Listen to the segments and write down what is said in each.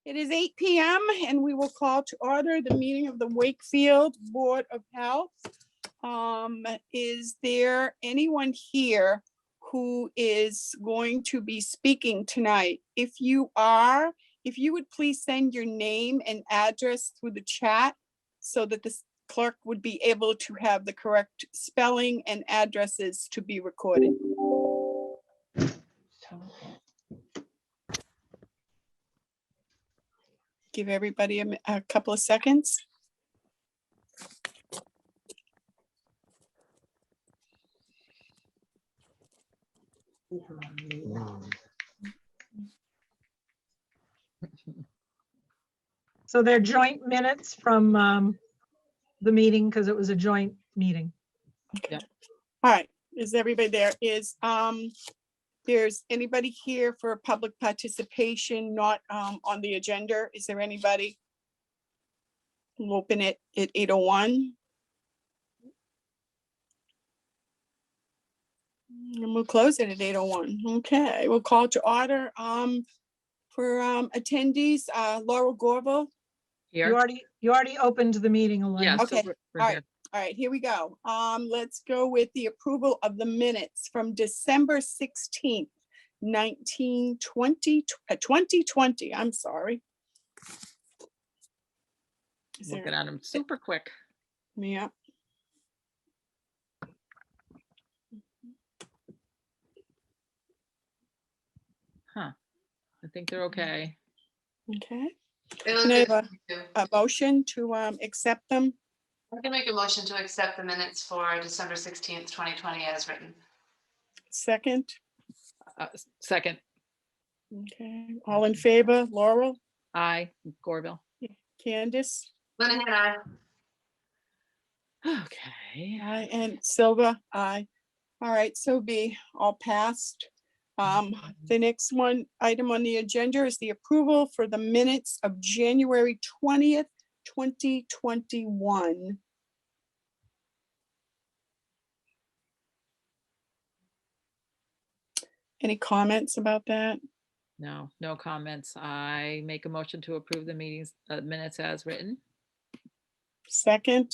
It is 8 p.m. and we will call to order the meeting of the Wakefield Board of Health. Is there anyone here who is going to be speaking tonight? If you are, if you would please send your name and address through the chat so that the clerk would be able to have the correct spelling and addresses to be recorded. Give everybody a couple of seconds. So they're joint minutes from the meeting because it was a joint meeting. Okay. All right, is everybody there? There's anybody here for public participation not on the agenda? Is there anybody? We'll open it at 8:01. And we'll close it at 8:01. Okay, we'll call to order for attendees, Laurel Gorville. You already opened the meeting, Elaine. Yes. Okay, So we're all here. right. All right, here we go. Let's go with the approval of the minutes from December 16th, 2020. I'm sorry. Is Looking there- at them super quick. Yeah. Huh. I think they're okay. Okay. They look Can I good have to me too. a motion to accept them? I can make a motion to accept the minutes for December 16th, 2020 as written. Second. Second, Okay, all in favor, Laurel, I, Gorville. Candace, Linehan, aye. Okay. aye, and Silva, aye. All right, so be all passed. The next item on the agenda is the approval for the minutes of January 20th, 2021. Any comments about that? No comments. I make a motion to approve the meetings, minutes as written. Second,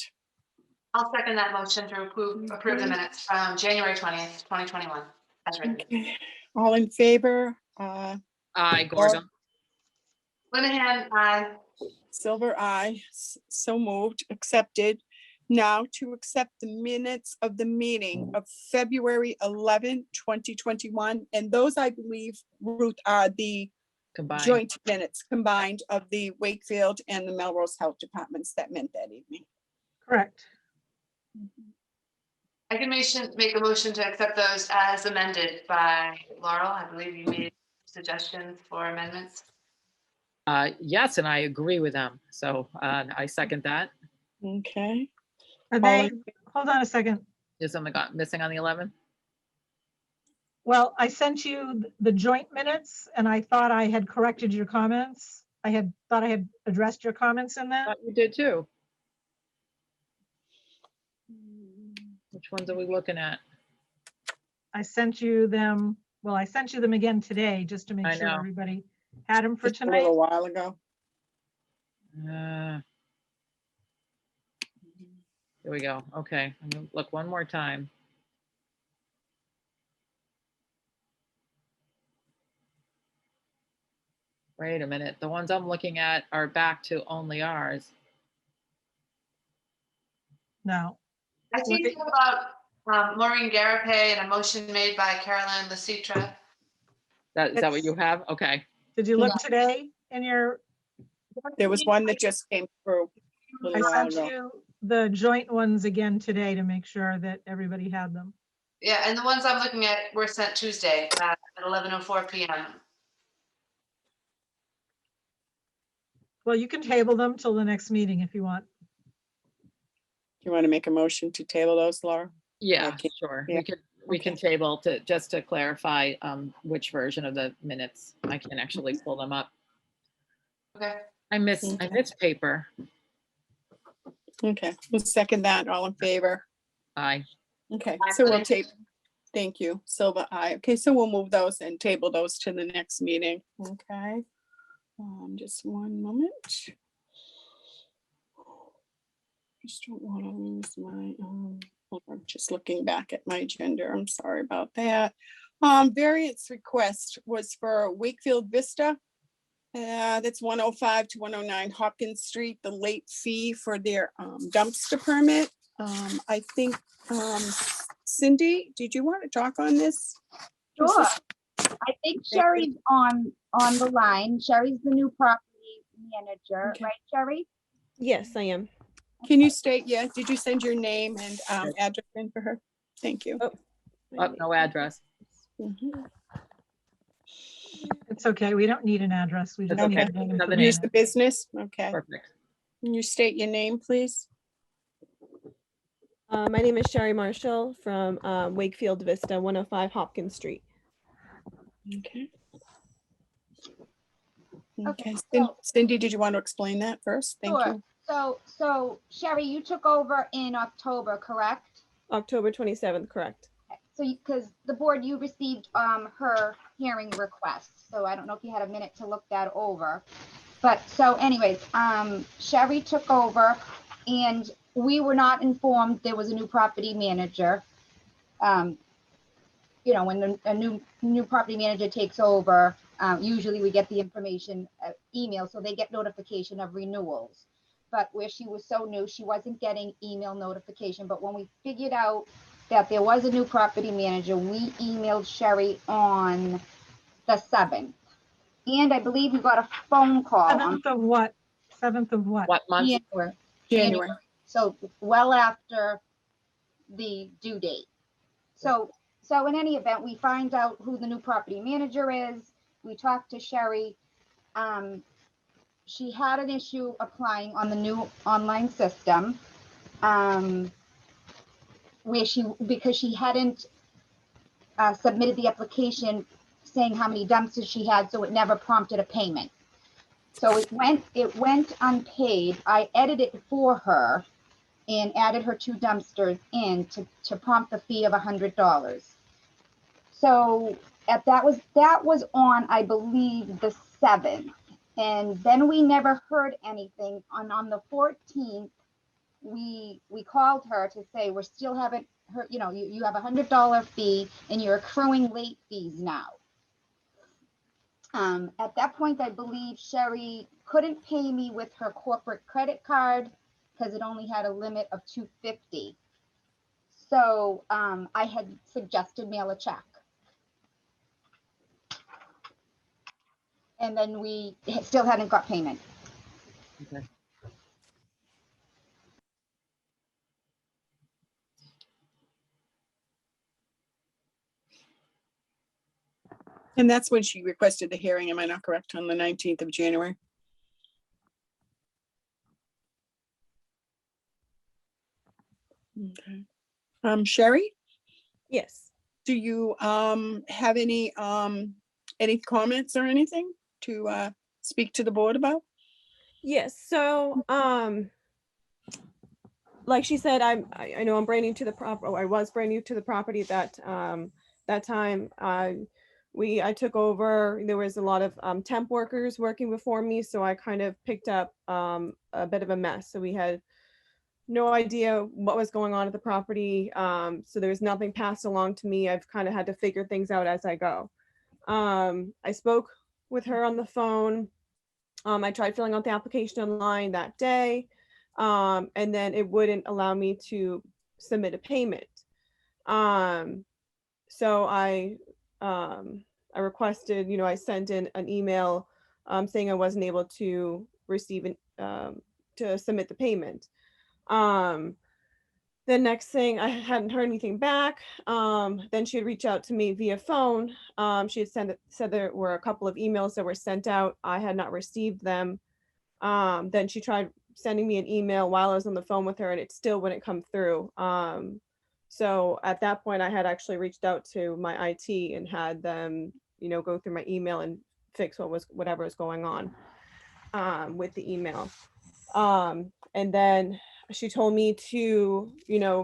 I'll second that motion to approve the minutes from January 20th, 2021 as written. okay, all in favor, I, Gorville. Linehan, aye. Silver, aye. So moved, accepted. Now to accept the minutes of the meeting of February 11, 2021. And those, I believe, Ruth, are the Combined. joint minutes combined of the Wakefield and the Melrose Health Departments that met that evening. Correct. I can make a motion to accept those as amended by Laurel. I believe you made suggestions for amendments. Yes, and I agree with them. So I second that. Okay, Are they, hold on a second. Is something missing on the 11th? Well, I sent you the joint minutes and I thought I had corrected your comments. I thought I had addressed your comments in that. You did too. Which ones are we looking at? I sent you them, well, I sent you them again today just to make I sure know. everybody had them for just a tonight. little while ago. Here we go. Okay, I'm gonna look one more time. Wait a minute. The ones I'm looking at are back to only ours. No, I see Okay. something about Maureen Garapay and a motion made by Caroline Lecitra. Is that what you have? Okay. did you look today in your, There was one that just came through a I little while sent ago. you the joint ones again today to make sure that everybody had them. Yeah, and the ones I'm looking at were sent Tuesday at 11:04 p.m. Well, you can table them till the next meeting if you want. You want to make a motion to table those, Laura? Yeah, Okay. sure. Yeah. We can table just to clarify which version of the minutes. I can actually pull them up. Okay. I miss paper. Okay, we'll second that. All in favor? Aye. Okay, Aye, so we'll please. tape. Thank you, Silva, aye. Okay, so we'll move those and table those to the next meeting. Okay. Just one moment. Just don't want to lose my, I'm just looking back at my agenda. I'm sorry about that. Variance request was for Wakefield Vista. That's 105 to 109 Hopkins Street, the late fee for their dumpster permit. I think, Cindy, did you want to talk on this? Sure. I think Sherry's on the line. Sherry's the new property manager, Okay. right, Sherry? Yes, I am. Can you state, yeah, did you send your name and address in for her? Thank you. Oh, no address. Mhm. It's okay. We don't need an address. We just That's need okay. a name. Another for name. Use the business, okay. Perfect. Can you state your name, please? My name is Sherry Marshall from Wakefield Vista, 105 Hopkins Street. Okay. Okay, Okay, so- Cindy, did you want to explain that first? Thank Sure. you. So Sherry, you took over in October, correct? October 27th, correct? So because the board, you received her hearing request, so I don't know if you had a minute to look that over. But so anyways, Sherry took over and we were not informed there was a new property manager. You know, when a new property manager takes over, usually we get the information email, so they get notification of renewals. But where she was so new, she wasn't getting email notification. But when we figured out that there was a new property manager, we emailed Sherry on the 7th. And I believe you got a phone call on 7th of what? 7th of what? What month? January. January. So well after the due date. So in any event, we find out who the new property manager is. We talked to Sherry. She had an issue applying on the new online system, because she hadn't submitted the application saying how many dumpsters she had, so it never prompted a payment. So it went unpaid. I edited it for her and added her 2 dumpsters in to prompt the fee of $100. So that was on, I believe, the 7th. And then we never heard anything. On the 14th, we called her to say, we're still haven't heard, you know, you have $100 fee and you're accruing late fees now. At that point, I believe Sherry couldn't pay me with her corporate credit card because it only had a limit of $250. So I had suggested mail a check. And then we still hadn't got payment. Okay. And that's when she requested the hearing, am I not correct, on the 19th of January? Okay. Sherry, Yes. do you have any comments or anything to speak to the board about? Yes. So, like she said, I know I'm brand new to the I was brand new to the property that time. I took over. There was a lot of temp workers working before me, so I kind of picked up a bit of a mess. So we had no idea what was going on at the property. So there was nothing passed along to me. I've kind of had to figure things out as I go. I spoke with her on the phone. I tried filling out the application online that day, and then it wouldn't allow me to submit a payment. So I requested, I sent in an email saying I wasn't able to receive to submit the payment. The next thing, I hadn't heard anything back. Then she had reached out to me via phone. She had said there were a couple of emails that were sent out. I had not received them. Then she tried sending me an email while I was on the phone with her, and it still wouldn't come through. So at that point, I had actually reached out to my IT and had them, go through my email and fix whatever was going on with the email. And then she told me to,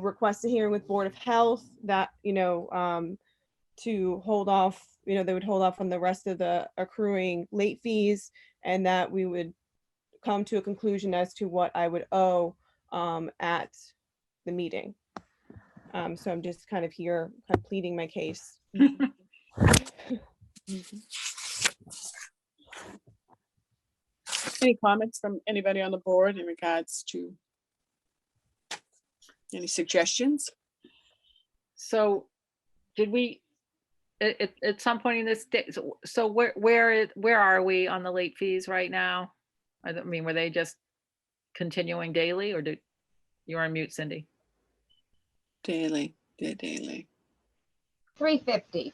request a hearing with Board of Health, that, to hold off, they would hold off on the rest of the accruing late fees, and that we would come to a conclusion as to what I would owe at the meeting. So I'm just kind of here, kind of pleading my case. Any comments from anybody on the board in regards to any suggestions? So did we, at some point in this day, so where are we on the late fees right now? I mean, were they just continuing daily, or you're on mute, Cindy? Daily, they're daily. $350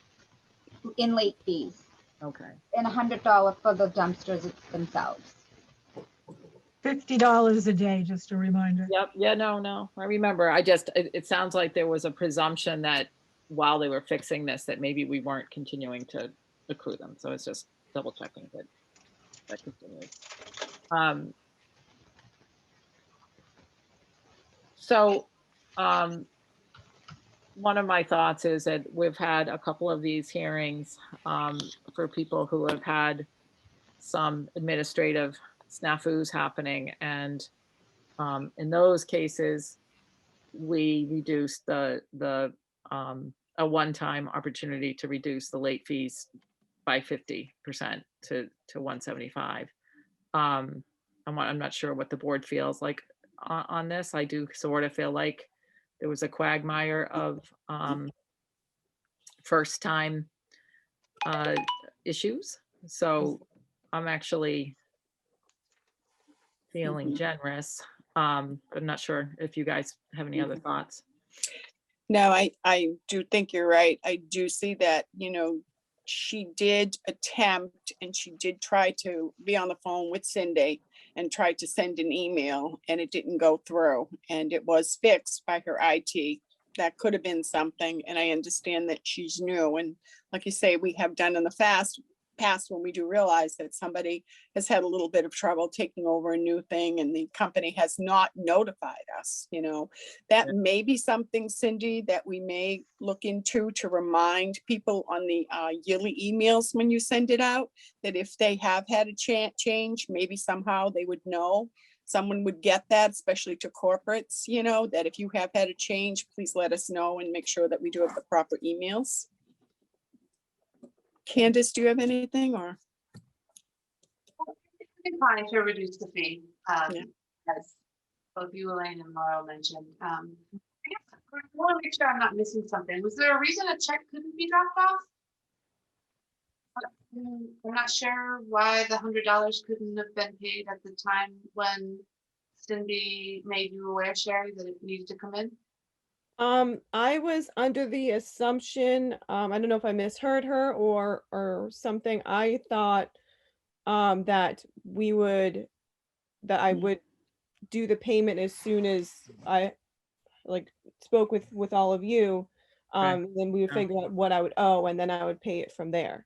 in late fees Okay. and $100 for the dumpsters themselves. $50 a day, just a reminder. Yep. Yeah, no, I remember. It sounds like there was a presumption that while they were fixing this, that maybe we weren't continuing to accrue them. So it's just double checking that continues. One of my thoughts is that we've had a couple of these hearings for people who have had some administrative snafus happening, and in those cases, we reduced a one-time opportunity to reduce the late fees by 50% to 175. I'm not sure what the board feels like on this. I do sort of feel like there was a quagmire of first-time issues. So I'm actually feeling generous. I'm not sure if you guys have any other thoughts. No, I do think you're right. I do see that, she did attempt and she did try to be on the phone with Cindy and tried to send an email, and it didn't go through, and it was fixed by her IT. That could have been something, and I understand that she's new, and like you say, we have done in the past when we do realize that somebody has had a little bit of trouble taking over a new thing and the company has not notified us, that may be something, Cindy, that we may look into to remind people on the yearly emails when you send it out, that if they have had a change, maybe somehow they would know. Someone would get that, especially to corporates, that if you have had a change, please let us know and make sure that we do have the proper emails. Candace, do you have anything, or? It's fine to reduce the fee, Yeah. as both you, Elaine, and Laurel mentioned. I guess I want to make sure I'm not missing something. Was there a reason a check couldn't be dropped off? I'm not sure why the $100 couldn't have been paid at the time when Cindy made you aware, Sherry, that it needed to come in. I was under the assumption, I don't know if I misheard her or something. I thought that I would do the payment as soon as I spoke with all of you. Then we would figure out what I would owe, and then I would pay it from there.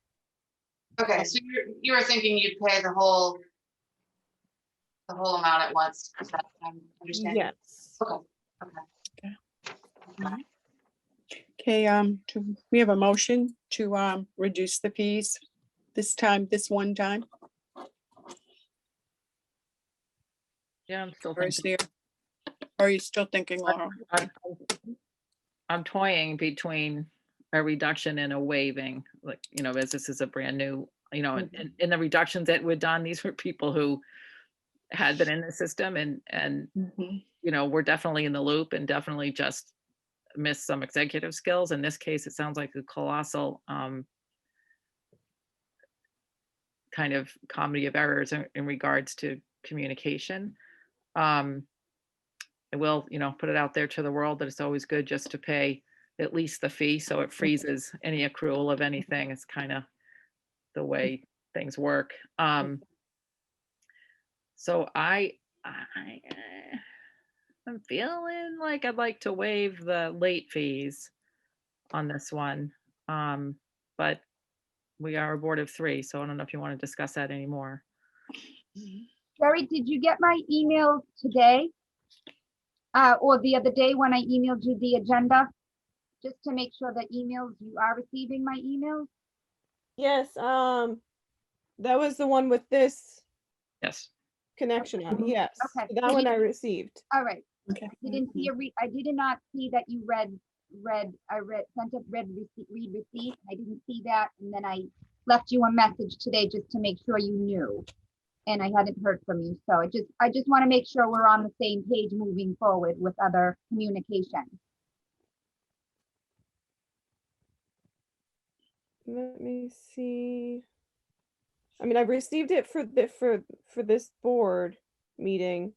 Okay, so you were thinking you'd pay the whole amount at once. Is that I'm understanding? Yes. Okay. Okay, we have a motion to reduce the fees this one time. Yeah, I'm still Or is thinking. are you still thinking, Laura? I'm toying between a reduction and a waiving, as this is a brand new, and the reductions that were done, these were people who had been in the system and were definitely in the loop and definitely just missed some executive skills. In this case, it sounds like a colossal kind of comedy of errors in regards to communication. I will, put it out there to the world that it's always good just to pay at least the fee, so it freezes any accrual of anything. It's kind of the way things work. So I'm feeling like I'd like to waive the late fees on this one. But we are a board of 3, so I don't know if you want to discuss that anymore. Sherry, did you get my email today? Or the other day when I emailed you the agenda? Just to make sure that you are receiving my emails? Yes, that was the one with this Yes. connection on, yes. Okay. That one I received. All right. Okay. I didn't see I did not see that you sent a read receipt. I didn't see that. And then I left you a message today just to make sure you knew. And I hadn't heard from you. So I just want to make sure we're on the same page moving forward with other communication. Let me see. I mean, I've received it for this board meeting.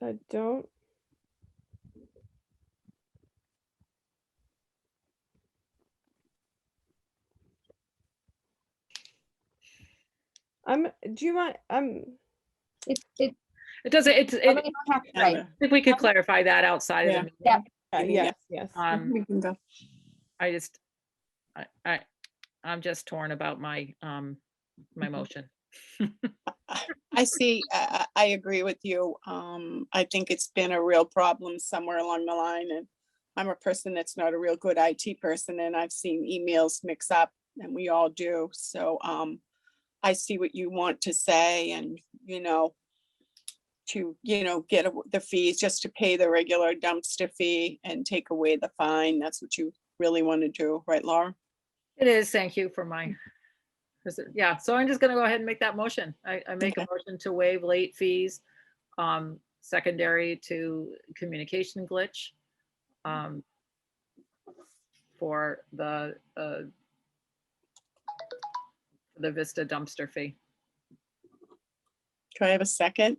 I don't. Do you mind, It's It doesn't, right. I think we could clarify that outside of the meeting. Yeah. yes, yes. We can go. I'm just torn about my motion. I see, I agree with you. I think it's been a real problem somewhere along the line, and I'm a person that's not a real good IT person, and I've seen emails mix up, and we all do. So I see what you want to say, and, to, get the fees, just to pay the regular dumpster fee and take away the fine. That's what you really want to do, right, Laura? It is, thank you for my, yeah, so I'm just gonna go ahead and make that motion. I make a Okay. motion to waive late fees, secondary to communication glitch, for the Vista dumpster fee. Do I have a second?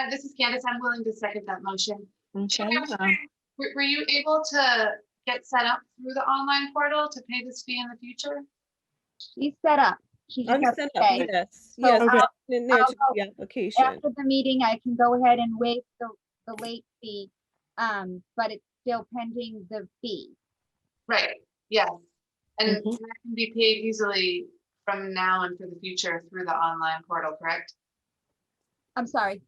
This is Candace. I'm willing to second that motion. Okay. Were you able to get set up through the online portal to pay this fee in the future? She's set up. She just I'm has set to up, pay. yes, So yes, Okay. in there I'll to go the application. After the meeting, I can go ahead and waive the late fee, but it's still pending the fee. Right, yes. And Mhm. that can be paid easily from now and for the future through the online portal, correct? I'm sorry.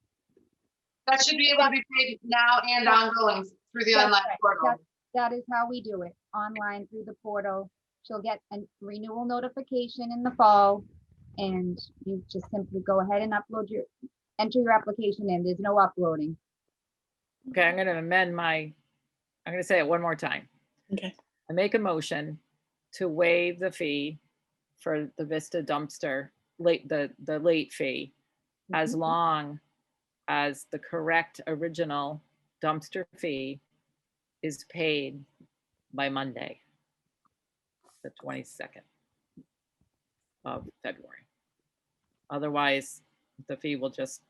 That should be able to be paid now and ongoing through the That's online right. portal. That is how we do it, online through the portal. She'll get a renewal notification in the fall, and you just simply go ahead and enter your application in. There's no uploading. Okay, I'm gonna amend I'm gonna say it one more time. Okay. I make a motion to waive the fee for the Vista dumpster, the late fee, as long as the correct original dumpster fee is paid by Monday, the 22nd of February. Otherwise, the fee will just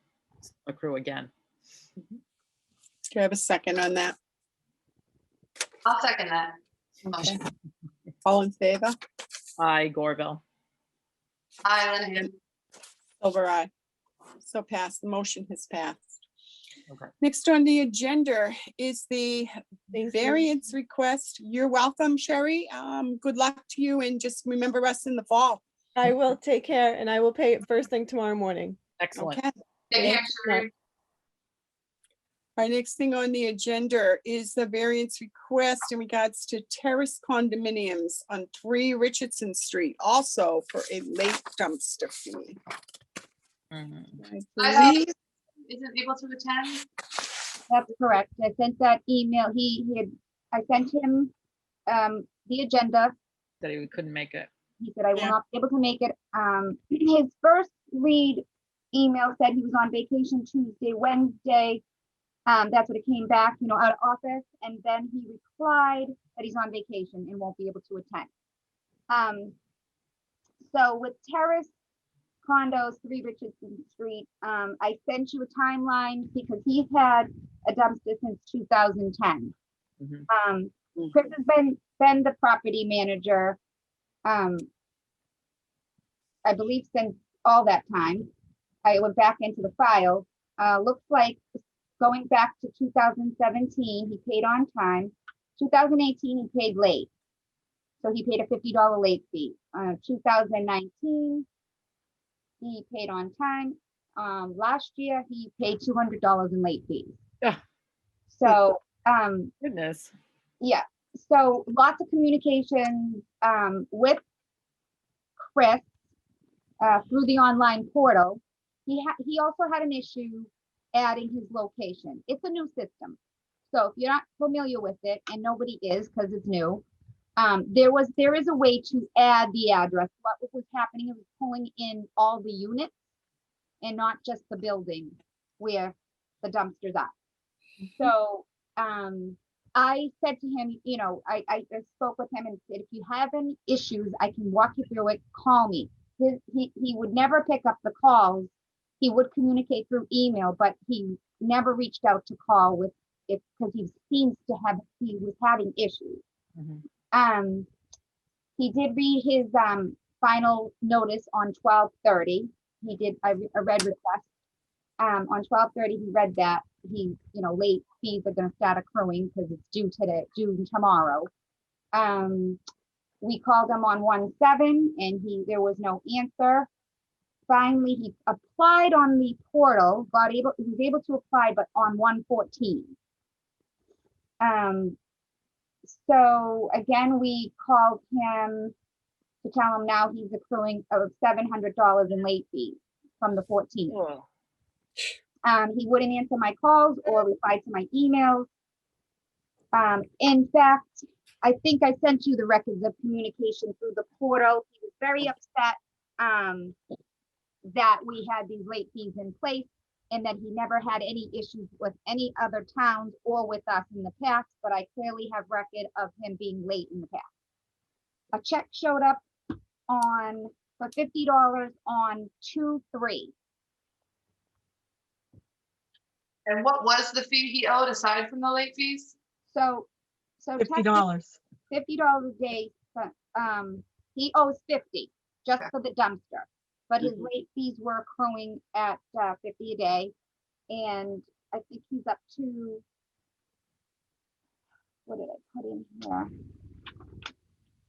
accrue again. Do I have a second on that? I'll second that Okay. motion. All in favor? Aye, Gorville. Linehan. Over aye. So passed, the motion has passed. Okay. Next on the agenda is the Thank you. variance request. You're welcome, Sherry. Good luck to you, and just remember us in the fall. I will take care, and I will pay it first thing tomorrow morning. Excellent. Okay. Take care, Thanks. Sherry. Our next thing on the agenda is the variance request in regards to terrace condominiums on 3 Richardson Street, also for a late dumpster fee. Mhm. I I believe- Isn't able to attend? That's correct. I sent that email. I sent him the agenda. That he couldn't make it. He said, I will Yeah. not be able to make it. His first read email said he was on vacation Tuesday, Wednesday. That's what it came back, out of office. And then he replied that he's on vacation and won't be able to attend. So with terrace condos, 3 Richardson Street, I sent you a timeline because he's had a dumpster since 2010. Mhm. Chris has been the property manager, I believe since all that time. I went back into the file. Looks like going back to 2017, he paid on time. 2018, he paid late. So he paid a $50 late fee. 2019, he paid on time. Last year, he paid $200 in late fees. Yeah. So Goodness. Yeah, so lots of communication with Chris through the online portal. He also had an issue adding his location. It's a new system. So if you're not familiar with it, and nobody is because it's new, there is a way to add the address. What was happening was pulling in all the units and not just the building where the dumpsters are. So I said to him, you know, I spoke with him and said, if you have any issues, I can walk you through it, call me. He would never pick up the calls. He would communicate through email, but he never reached out to call with it because he was having issues. Mhm. He did read his final notice on 12/30. He did a read request. On 12/30, he read that late fees are going to start accruing because it's due tomorrow. We called him on 1/7 and there was no answer. Finally, he applied on the portal, he was able to apply, but on 1/14. So again, we called him to tell him now he's accruing of $700 in late fees from the 14th. Oh. He wouldn't answer my calls or reply to my emails. In fact, I think I sent you the records of communication through the portal. He was very upset that we had these late fees in place and that he never had any issues with any other towns or with us in the past, but I clearly have record of him being late in the past. A check showed up for $50 on 2/3. And what was the fee he owed aside from the late fees? So $50. $50 a day. He owes 50 just for the dumpster, but his late fees were accruing at 50 a day, and I think he's up to, what did I put in here?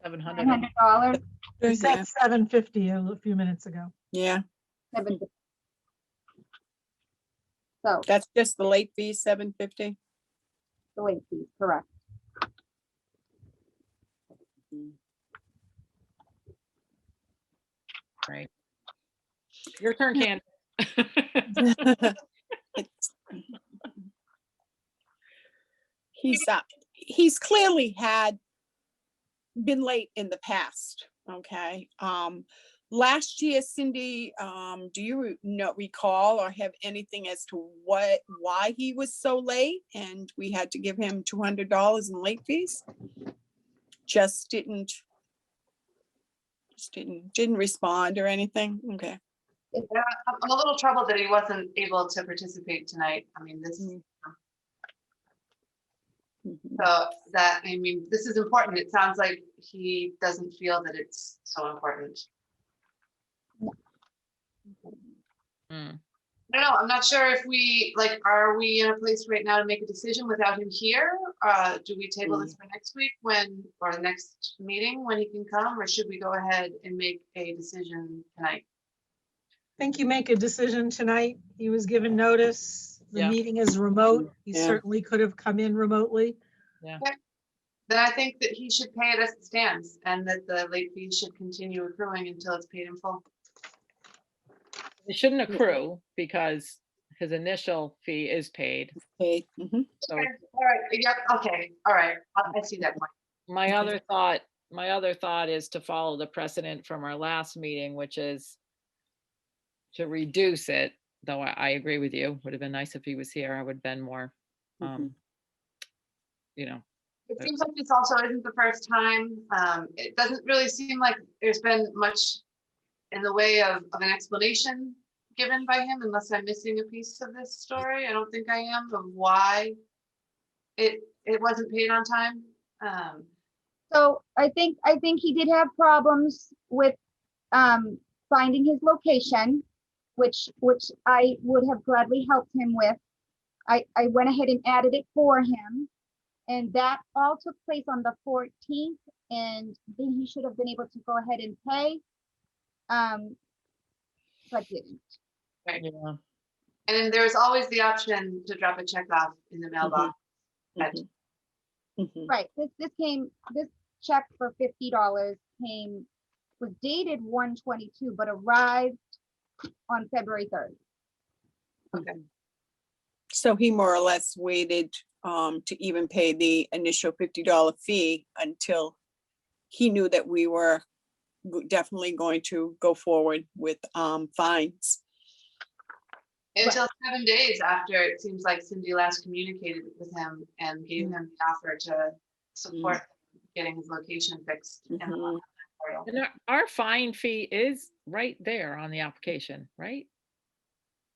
$700. $900. You said 750 a few minutes ago. Yeah, $750. So that's just the late fee, $750. the late fees, correct. Right. Your turn, Ken. He's clearly had been late in the past. Okay. Last year, Cindy, do you recall or have anything as to why he was so late and we had to give him $200 in late fees? Just didn't respond or anything. Okay. Yeah, I'm a little troubled that he wasn't able to participate tonight. I mean, this this is important. It sounds like he doesn't feel that it's so important. Mm. I don't know. I'm not sure if are we in a place right now to make a decision without him here? Do we table this for next week or the next meeting when he can come, or should we go ahead and make a decision tonight? I think you make a decision tonight. He was given notice. The Yeah. meeting is remote. He Yeah. certainly could have come in remotely. Yeah. Okay. Then I think that he should pay it as it stands and that the late fees should continue accruing until it's paid in full. It shouldn't accrue because his initial fee is paid. Okay. So Okay. All right. Yep. Okay. All right. I see that point. my other thought is to follow the precedent from our last meeting, which is to reduce it, though I agree with you. Would have been nice if he was here. I would have been more, It seems like this also isn't the first time. It doesn't really seem like there's been much in the way of an explanation given by him, unless I'm missing a piece of this story. I don't think I am, of why it wasn't paid on time. So I think he did have problems with finding his location, which I would have gladly helped him with. I went ahead and added it for him, and that all took place on the 14th, and then he should have been able to go ahead and pay, but didn't. Right. yeah. And then there's always the option to drop a check off in the mailbox Mhm. Mhm. Right, this check for $50 was dated 1/22, but arrived on February 3rd. Okay. So he more or less waited to even pay the initial $50 fee until he knew that we were definitely going to go forward with fines. Until 7 days after it seems like Cindy last communicated with him and gave Mm. him the offer to support getting his location fixed. in the Mhm. portal. And our fine fee is right there on the application, right?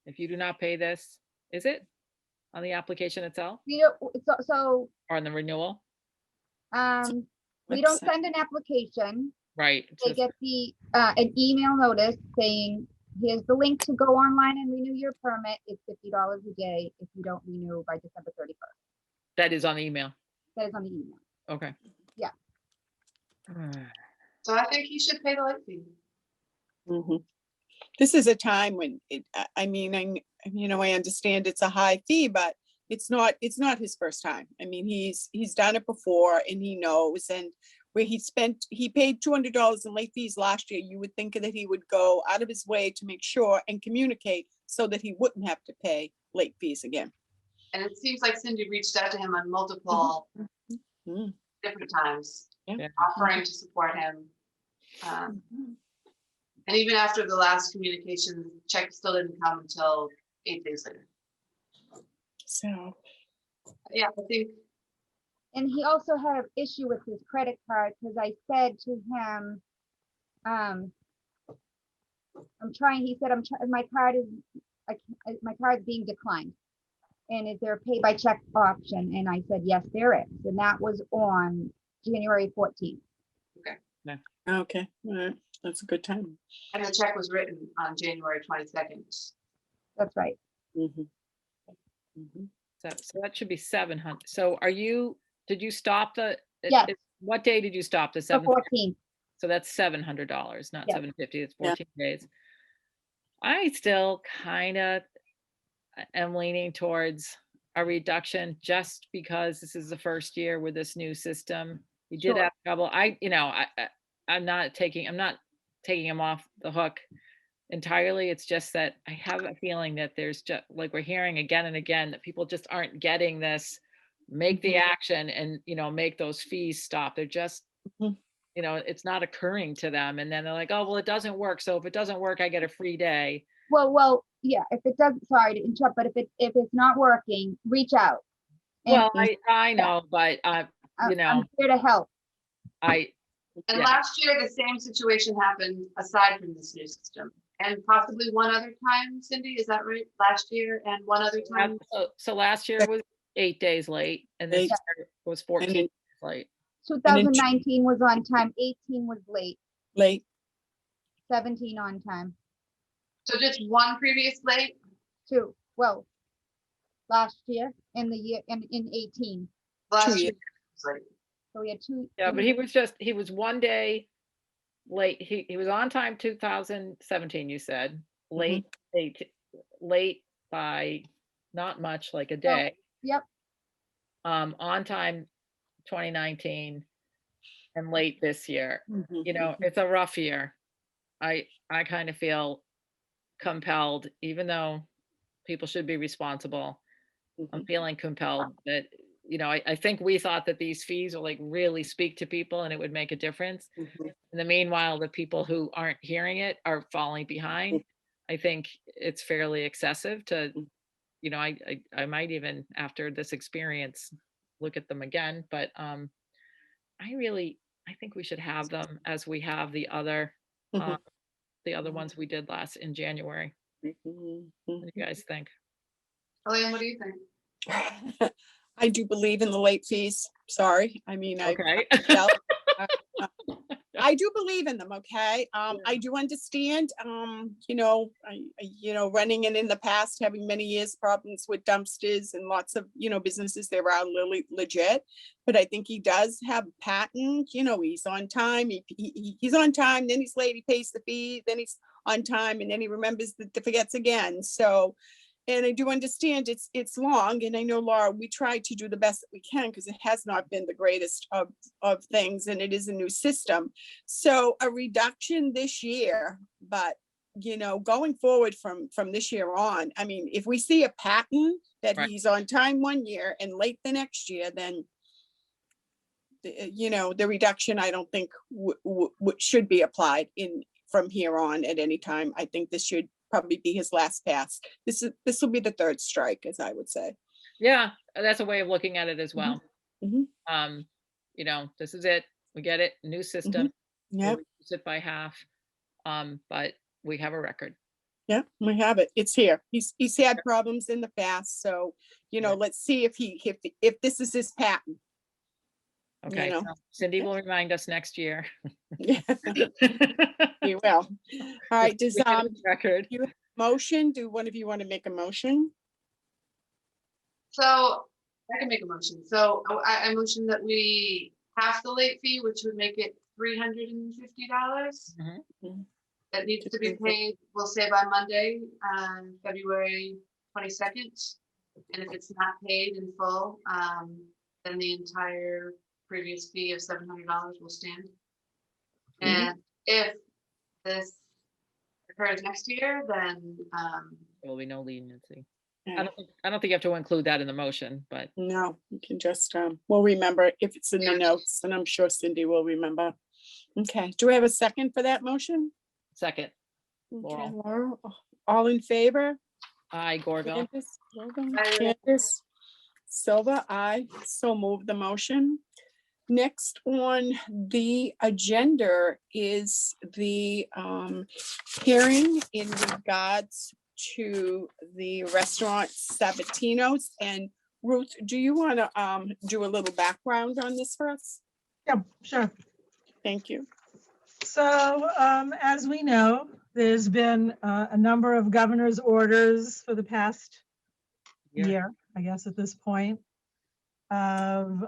If you do not pay this, is it on the application itself We don't, so, or on the renewal? we don't Website. send an application. Right. it They says- get an email notice saying, here's the link to go online and renew your permit. It's $50 a day if you don't renew by December 31st. That is on the email. That is on the email. Okay. Yeah. So I think he should pay the late fee. Mhm. This is a time when I mean, I understand it's a high fee, but it's not his first time. I mean, he's done it before and he knows, and where he paid $200 in late fees last year, you would think that he would go out of his way to make sure and communicate so that he wouldn't have to pay late fees again. And it seems like Cindy reached out to him on multiple Mm. different times, Yeah. offering to support him. And even after the last communication, the check still didn't come until 8 days later. So, Yeah, I think. And he also had an issue with his credit card because I said to him, he said, my card's being declined. And is there a pay by check option? And I said, yes, there is. And that was on January 14th. okay, all right, that's a good time. And the check was written on January 22nd. That's right. Mhm. Mhm. So that should be 700. So did you stop Yes. What day did you stop the The 7th? 14th. So that's $700, not Yeah. $750. It's 14 days. I still kind of am leaning towards a reduction just because this is the first year with this new system. We did Sure. have trouble. I'm not taking him off the hook entirely. It's just that I have a feeling that there's just like we're hearing again and again that people just aren't getting this, make the action and, make those fees stop. They're just, Mhm. it's not occurring to them. And then they're like, oh, well, it doesn't work. So if it doesn't work, I get a free day. Well, yeah, if it doesn't, sorry to interrupt, but if it's not working, reach out. And Well, I know, but I'm here to help. And Yeah. last year, the same situation happened aside from this new system. And possibly one other time, Cindy, is that right? Last year and one other time? So last year was 8 days late and this year was 14 days late. 2019 was on time, 18 was late, Late, 17 on time, So just one previous late? 2, well, last year in the year, in 18. Last 2 year years. was late. So we had 2. Yeah, but he was one day late. He was on time 2017, you said. Late by not much, like a day. Yep, On time 2019 and late this year. Mhm. It's a rough year. I kind of feel compelled, even though people should be responsible. I'm Mhm. feeling compelled that, I think we thought that these fees will like really speak to people and it would make a difference. Mhm. In the meanwhile, the people who aren't hearing it are falling behind. I think it's fairly excessive to, I might even after this experience look at them again, but I think we should have them as we have the other Mhm. ones we did last in January. Mhm. What do you guys think? Elaine, what do you think? I do believe in the late fees. Sorry. I mean, Okay. I do believe in them. Okay. I do understand, running in the past, having many years problems with dumpsters and lots of, businesses that are really legit. But I think he does have a pattern, he's on time. He's on time, then he's late, he pays the fee, then he's on time, and then he remembers that forgets again. So, And I do understand it's long, and I know, Laura, we try to do the best that we can because it has not been the greatest of things, and it is a new system. So a reduction this year, but going forward from this year on, I mean, if we see a pattern that Right. he's on time one year and late the next year, then the reduction, I don't think should be applied from here on at any time. I think this should probably be his last pass. This will be the third strike, as I would say. Yeah, that's a way of looking at it as well. Mhm. This is it. We get it. New system. We'll Yep, reduce it by half. But we have a record. yeah, we have it. It's here. He's had problems in the past, so Yeah. let's see if this is his pattern. Okay. know. So Cindy will remind us next year. Yeah, he will. All right, does We get a record. motion? Do one of you want to make a motion? So I can make a motion. So I motion that we half the late fee, which would make it $350. Mhm. That needs to be paid, we'll say by Monday, February 22nd. And if it's not paid in full, then the entire previous fee of $700 will stand. And if this occurs next year, then There will be no leniency. Yeah. I don't think you have to include that in the motion, but No, you can just, we'll remember if it's in the notes, and I'm sure Cindy will remember. Okay, do we have a second for that motion? second. Okay, Laurel. Laura, all in favor? Aye, Gorville. Candace, Logan, Aye. Candace, Silva, aye. So move the motion. Next on the agenda is the hearing in regards to the restaurant Sabatino's. And Ruth, do you want to do a little background on this for us? Yeah, sure. Thank you. So as we know, there's been a number of governor's orders for the past year, I guess at this point, of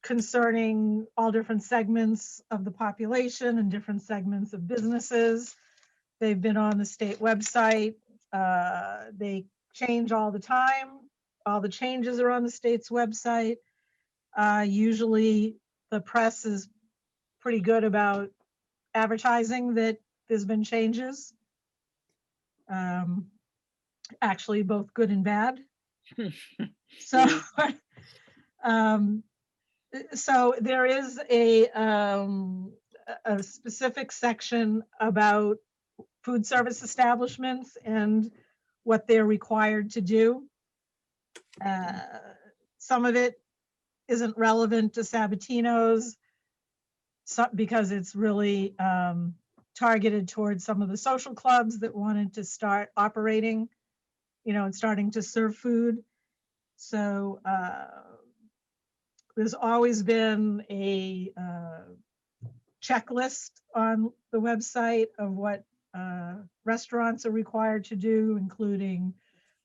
concerning all different segments of the population and different segments of businesses. They've been on the state website. They change all the time. All the changes are on the state's website. Usually the press is pretty good about advertising that there's been changes. Actually, both good and bad. So, so there is a specific section about food service establishments and what they're required to do. Some of it isn't relevant to Sabatino's because it's really targeted towards some of the social clubs that wanted to start operating, and starting to serve food. So there's always been a checklist on the website of what restaurants are required to do, including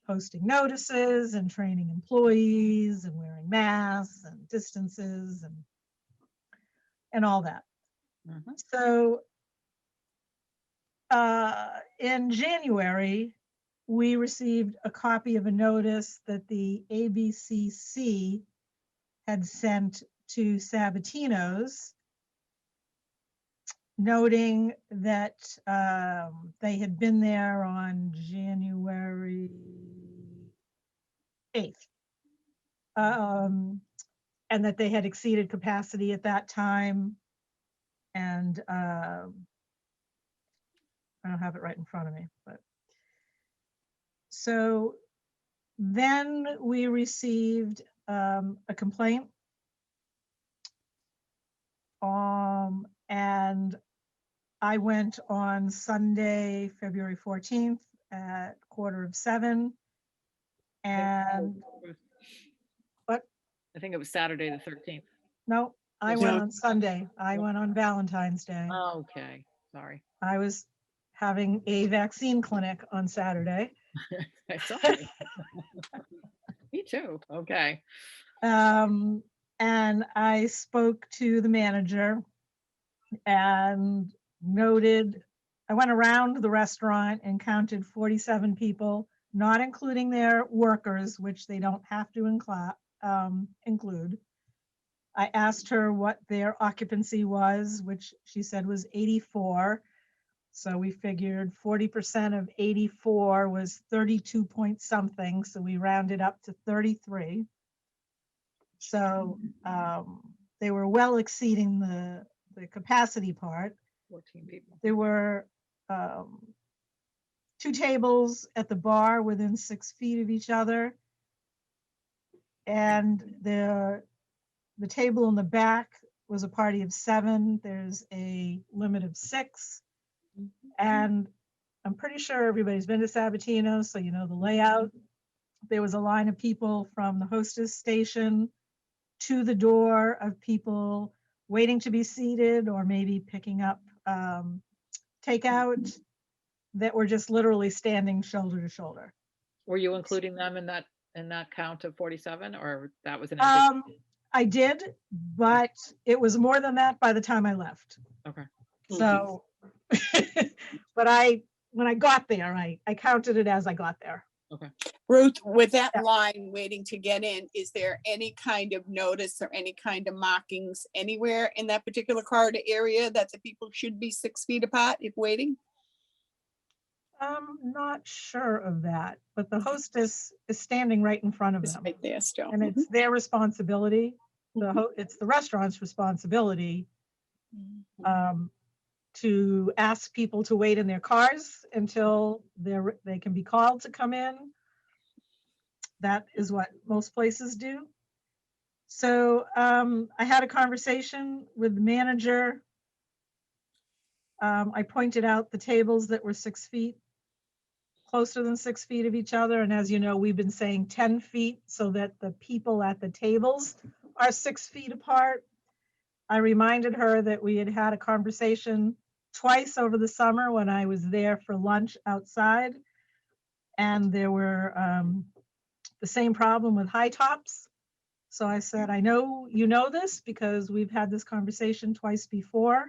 posting notices and training employees and wearing masks and distances and all that. Mhm. So in January, we received a copy of a notice that the ABCC had sent to Sabatino's, noting that they had been there on January 8th, and that they had exceeded capacity at that time. And I don't have it right in front of me, but so then we received a complaint, and I went on Sunday, February 14th at 6:45, and what? I think it was Saturday the 13th. No, I Yes. went No. on Sunday. I went on Valentine's Day. Okay, sorry. I was having a vaccine clinic on Saturday. It's okay. Me too. Okay. And I spoke to the manager and noted I went around the restaurant and counted 47 people, not including their workers, which they don't have to include. I asked her what their occupancy was, which she said was 84. So we figured 40% of 84 was 32 point something. So we rounded up to 33. So they were well exceeding the capacity part. 14 people. There were 2 tables at the bar within 6 feet of each other. And the table in the back was a party of 7. There's a limit of 6. And I'm pretty sure everybody's been to Sabatino, so you know the layout. There was a line of people from the hostess station to the door of people waiting to be seated or maybe picking up takeout that were just literally standing shoulder to shoulder. Were you including them in that count of 47, or that was an addition? I did, but it was more than that by the time I left. Okay. So, but when I got there, I counted it as I got there. Ruth, with that Yeah. line waiting to get in, is there any kind of notice or any kind of markings anywhere in that particular corridor area that the people should be 6 feet apart if waiting? I'm not sure of that, but the hostess is standing right in front of It's them. right there still. And it's their responsibility. It's the restaurant's responsibility to ask people to wait in their cars until they can be called to come in. That is what most places do. So I had a conversation with the manager. I pointed out the tables that were 6 feet, closer than 6 feet of each other. And as you know, we've been saying 10 feet so that the people at the tables are 6 feet apart. I reminded her that we had had a conversation twice over the summer when I was there for lunch outside. And there were the same problem with high tops. So I said, I know you know this because we've had this conversation twice before.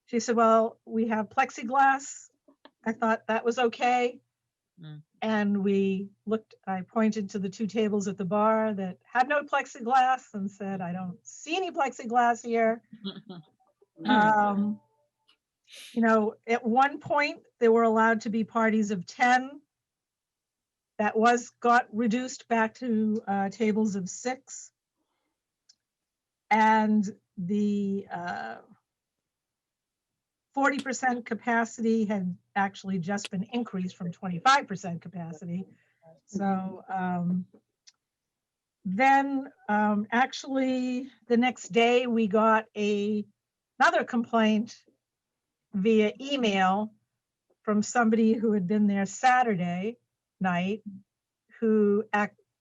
She said, well, we have plexiglass. I thought that was okay. And we looked, I pointed to the 2 tables at the bar that had no plexiglass and said, I don't see any plexiglass here. You know, at one point, there were allowed to be parties of 10. That got reduced back to tables of 6. And the 40% capacity had actually just been increased from 25% capacity. So then actually the next day we got another complaint via email from somebody who had been there Saturday night who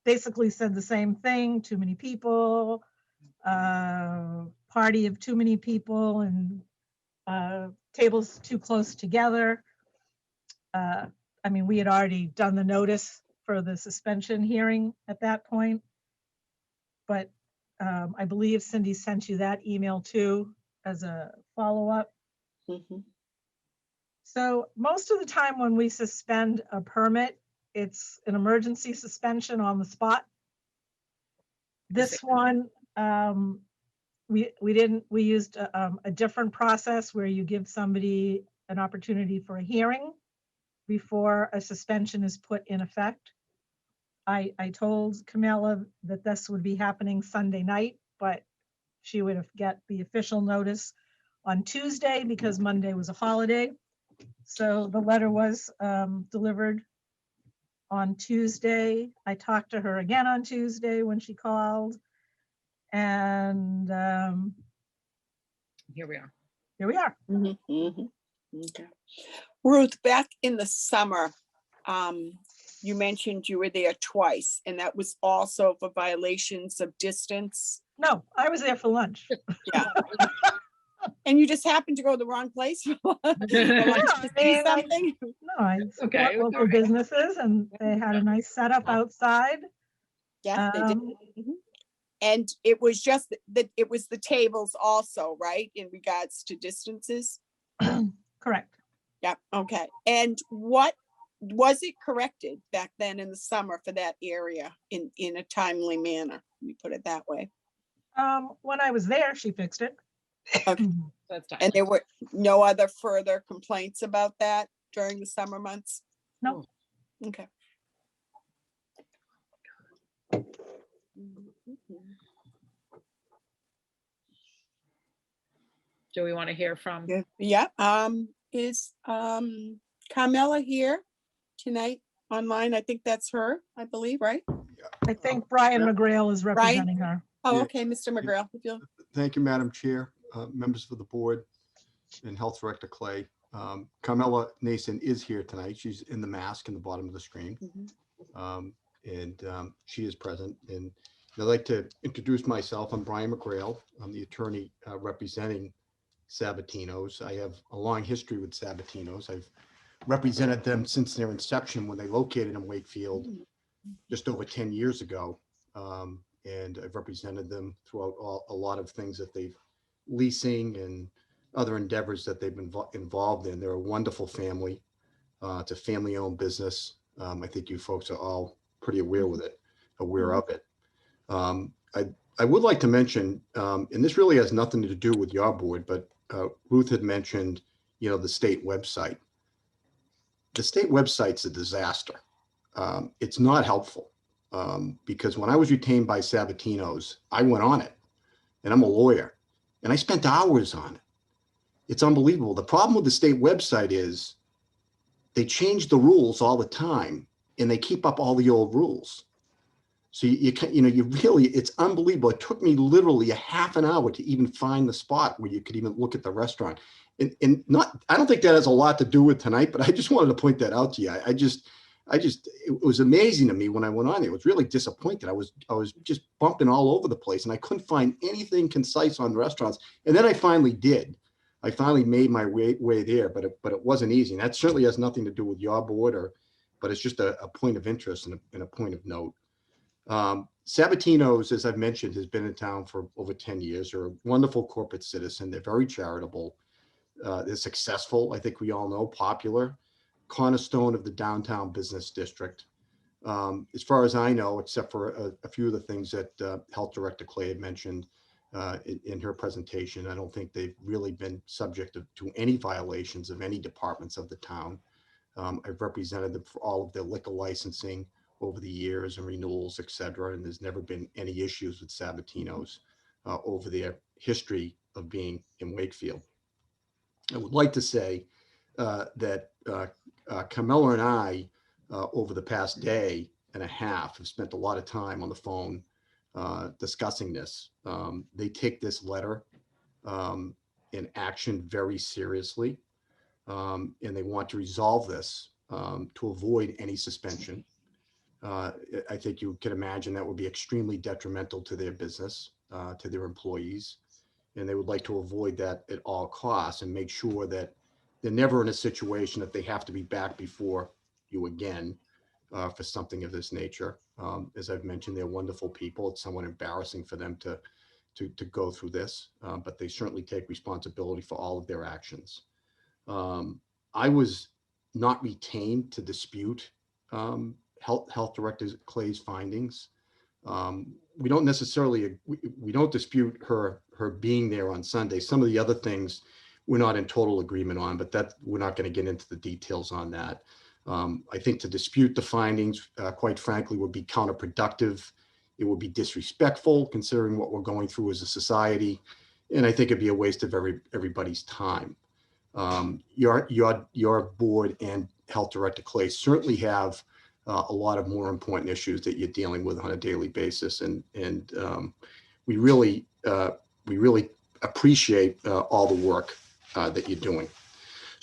basically said the same thing: too many people, party of too many people, and tables too close together. I mean, we had already done the notice for the suspension hearing at that point, but I believe Cindy sent you that email too as a follow-up. So most of the time when we suspend a permit, it's an emergency suspension on the spot. This one, we used a different process where you give somebody an opportunity for a hearing before a suspension is put in effect. I told Camilla that this would be happening Sunday night, but she would have get the official notice on Tuesday because Monday was a holiday. So the letter was delivered on Tuesday. I talked to her again on Tuesday when she called. And Here we are. here we are. Okay. Ruth, back in the summer, you mentioned you were there twice, and that was also for violations of distance. No, I was there for lunch. Yeah. And you just happened to go to the wrong place for lunch to I see mean, something? No, I support Okay, local all right. businesses, and they had a nice setup outside. Yeah, they did. And it was just that it was the tables also, right, in regards to distances? Correct. Yep, okay. And what, was it corrected back then in the summer for that area in a timely manner? Let me put it that way. When I was there, she fixed it. Okay. That's time. And there were no other further complaints about that during the summer months? No. Okay. Do we want to hear from? Yeah, is Carmela here tonight online? I think that's her, I believe, right? I think Brian Yeah. McGrail is representing her. Oh, Yeah. okay, Mr. McGrail, if you'll, Thank you, Madam Chair, members of the board, and Health Director Clay. Carmela Nason is here tonight. She's in the mask in the bottom of the screen. She is present. And I'd like to introduce myself. I'm Brian McGrail. I'm the attorney representing Sabatino's. I have a long history with Sabatino's. I've represented them since their inception when they located in Wakefield just over 10 years ago. And I've represented them throughout a lot of things that they've leasing and other endeavors that they've been involved in. They're a wonderful family. It's a family-owned business. I think you folks are all pretty aware of it. I would like to mention, and this really has nothing to do with your board, but Ruth had mentioned, the state website. The state website's a disaster. It's not helpful because when I was retained by Sabatino's, I went on it, and I'm a lawyer, and I spent hours on it. It's unbelievable. The problem with the state website is they change the rules all the time, and they keep up all the old rules. So it's unbelievable. It took me literally a half an hour to even find the spot where you could even look at the restaurant. I don't think that has a lot to do with tonight, but I just wanted to point that out to you. It was amazing to me when I went on there. It was really disappointed. I was just bumping all over the place, and I couldn't find anything concise on restaurants. And then I finally did. I finally made my way there, but it wasn't easy. And that certainly has nothing to do with your board, but it's just a point of interest and a point of note. Sabatino's, as I've mentioned, has been in town for over 10 years. They're a wonderful corporate citizen. They're very charitable. They're successful. I think we all know, popular, cornerstone of the downtown business district. As far as I know, except for a few of the things that Health Director Clay had mentioned in her presentation, I don't think they've really been subject to any violations of any departments of the town. I've represented them for all of their liquor licensing over the years and renewals, et cetera, and there's never been any issues with Sabatino's over their history of being in Wakefield. I would like to say that Carmela and I, over the past day and a half, have spent a lot of time on the phone discussing this. They take this letter in action very seriously, and they want to resolve this to avoid any suspension. I think you can imagine that would be extremely detrimental to their business, to their employees, and they would like to avoid that at all costs and make sure that they're never in a situation that they have to be back before you again for something of this nature. As I've mentioned, they're wonderful people. It's somewhat embarrassing for them to go through this, but they certainly take responsibility for all of their actions. I was not retained to dispute Health Director Clay's findings. We don't necessarily, we don't dispute her being there on Sunday. Some of the other things we're not in total agreement on, but that we're not going to get into the details on that. I think to dispute the findings, quite frankly, would be counterproductive. It would be disrespectful considering what we're going through as a society. And I think it'd be a waste of everybody's time. Your board and Health Director Clay certainly have a lot of more important issues that you're dealing with on a daily basis. And we really appreciate all the work that you're doing.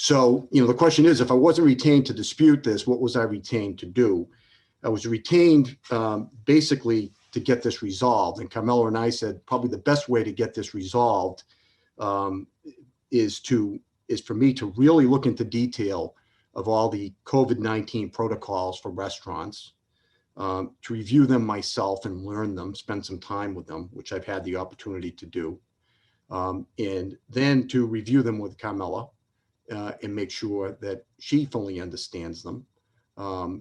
So, the question is, if I wasn't retained to dispute this, what was I retained to do? I was retained basically to get this resolved. And Carmela and I said, probably the best way to get this resolved is for me to really look into detail of all the COVID-19 protocols for restaurants, to review them myself and learn them, spend some time with them, which I've had the opportunity to do. And then to review them with Carmela and make sure that she fully understands them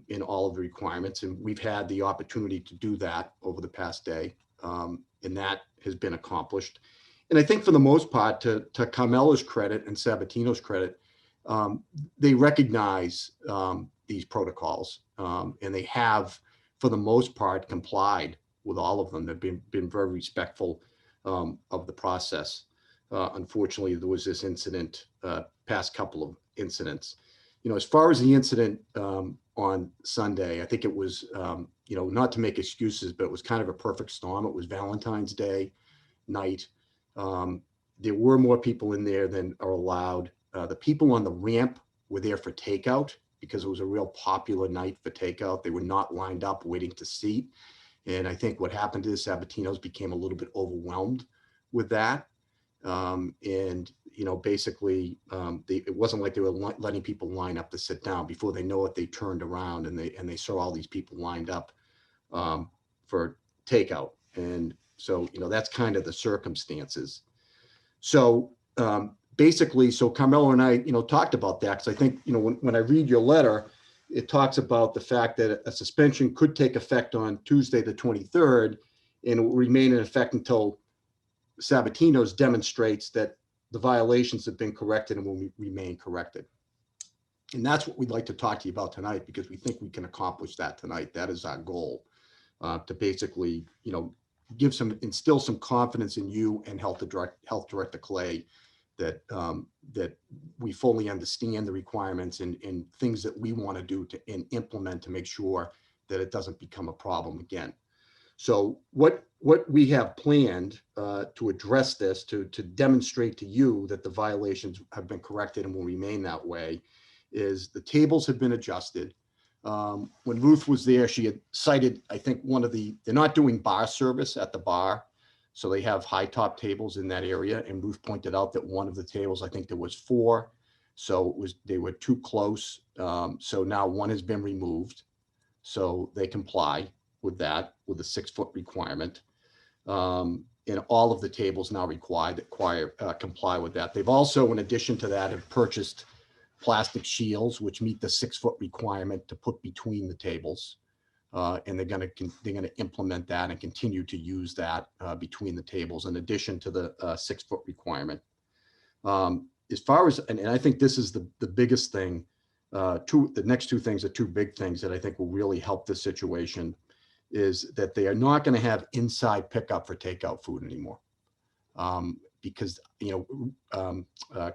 in all of the requirements. And we've had the opportunity to do that over the past day, and that has been accomplished. And I think for the most part, to Carmela's credit and Sabatino's credit, they recognize these protocols, and they have, for the most part, complied with all of them. They've been very respectful of the process. Unfortunately, there was this incident, past couple of incidents. As far as the incident on Sunday, I think it was, not to make excuses, but it was kind of a perfect storm. It was Valentine's Day night. There were more people in there than are allowed. The people on the ramp were there for takeout because it was a real popular night for takeout. They were not lined up waiting to seat. And I think what happened is Sabatino's became a little bit overwhelmed with that. Basically, it wasn't like they were letting people line up to sit down. Before they know it, they turned around and they saw all these people lined up for takeout. And so, that's kind of the circumstances. So basically, so Carmelo and I, talked about that, because I think, when I read your letter, it talks about the fact that a suspension could take effect on Tuesday, the 23rd, and it will remain in effect until Sabatino's demonstrates that the violations have been corrected and will remain corrected. And that's what we'd like to talk to you about tonight, because we think we can accomplish that tonight. That is our goal, to basically, instill some confidence in you and Health Director Clay that we fully understand the requirements and things that we want to do and implement to make sure that it doesn't become a problem again. So what we have planned to address this, to demonstrate to you that the violations have been corrected and will remain that way, is the tables have been adjusted. When Ruth was there, she had cited, I think, they're not doing bar service at the bar. So they have high top tables in that area. And Ruth pointed out that one of the tables, I think there was 4. So they were too close. So now one has been removed. So they comply with that, with the 6-foot requirement. And all of the tables now comply with that. They've also, in addition to that, have purchased plastic shields, which meet the 6-foot requirement to put between the tables. And they're going to implement that and continue to use that between the tables, in addition to the 6-foot requirement. As far as, and I think this is the biggest thing, the next 2 things are 2 big things that I think will really help this situation, is that they are not going to have inside pickup for takeout food anymore. Because,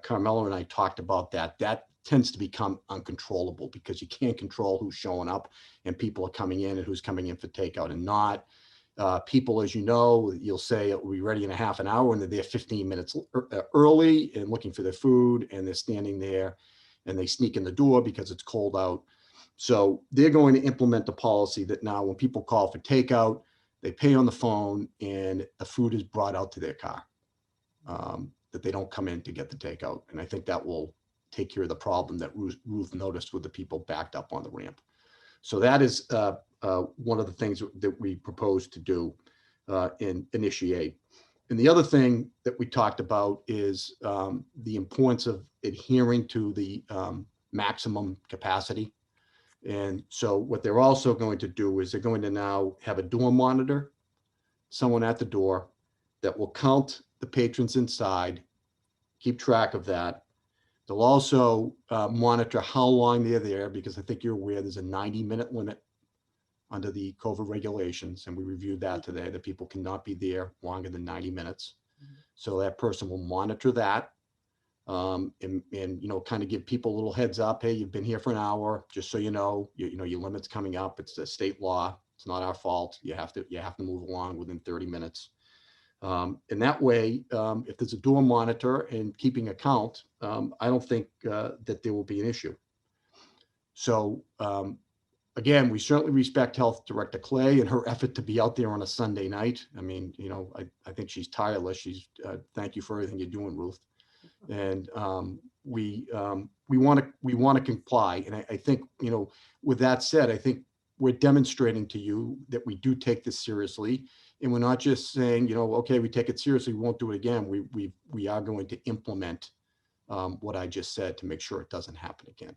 Carmelo and I talked about that. That tends to become uncontrollable, because you can't control who's showing up and people are coming in and who's coming in for takeout and not. People, as you know, you'll say it will be ready in a half an hour, and they're there 15 minutes early and looking for their food, and they're standing there and they sneak in the door because it's cold out. So they're going to implement a policy that now when people call for takeout, they pay on the phone and the food is brought out to their car, that they don't come in to get the takeout. And I think that will take care of the problem that Ruth noticed with the people backed up on the ramp. So that is one of the things that we propose to do and initiate. And the other thing that we talked about is the importance of adhering to the maximum capacity. And so what they're also going to do is they're going to now have a door monitor, someone at the door that will count the patrons inside, keep track of that. They'll also monitor how long they're there, because I think you're aware there's a 90-minute limit under the COVID regulations. And we reviewed that today, that people cannot be there longer than 90 minutes. So that person will monitor that. And kind of give people a little heads up. Hey, you've been here for an hour, just so you know, your limit's coming up. It's a state law. It's not our fault. You have to move along within 30 minutes. And that way, if there's a door monitor and keeping account, I don't think that there will be an issue. So again, we certainly respect Health Director Clay and her effort to be out there on a Sunday night. I mean, I think she's tireless. Thank you for everything you're doing, Ruth. And we want to comply. And I think, with that said, I think we're demonstrating to you that we do take this seriously, and we're not just saying, okay, we take it seriously, we won't do it again. We are going to implement what I just said to make sure it doesn't happen again.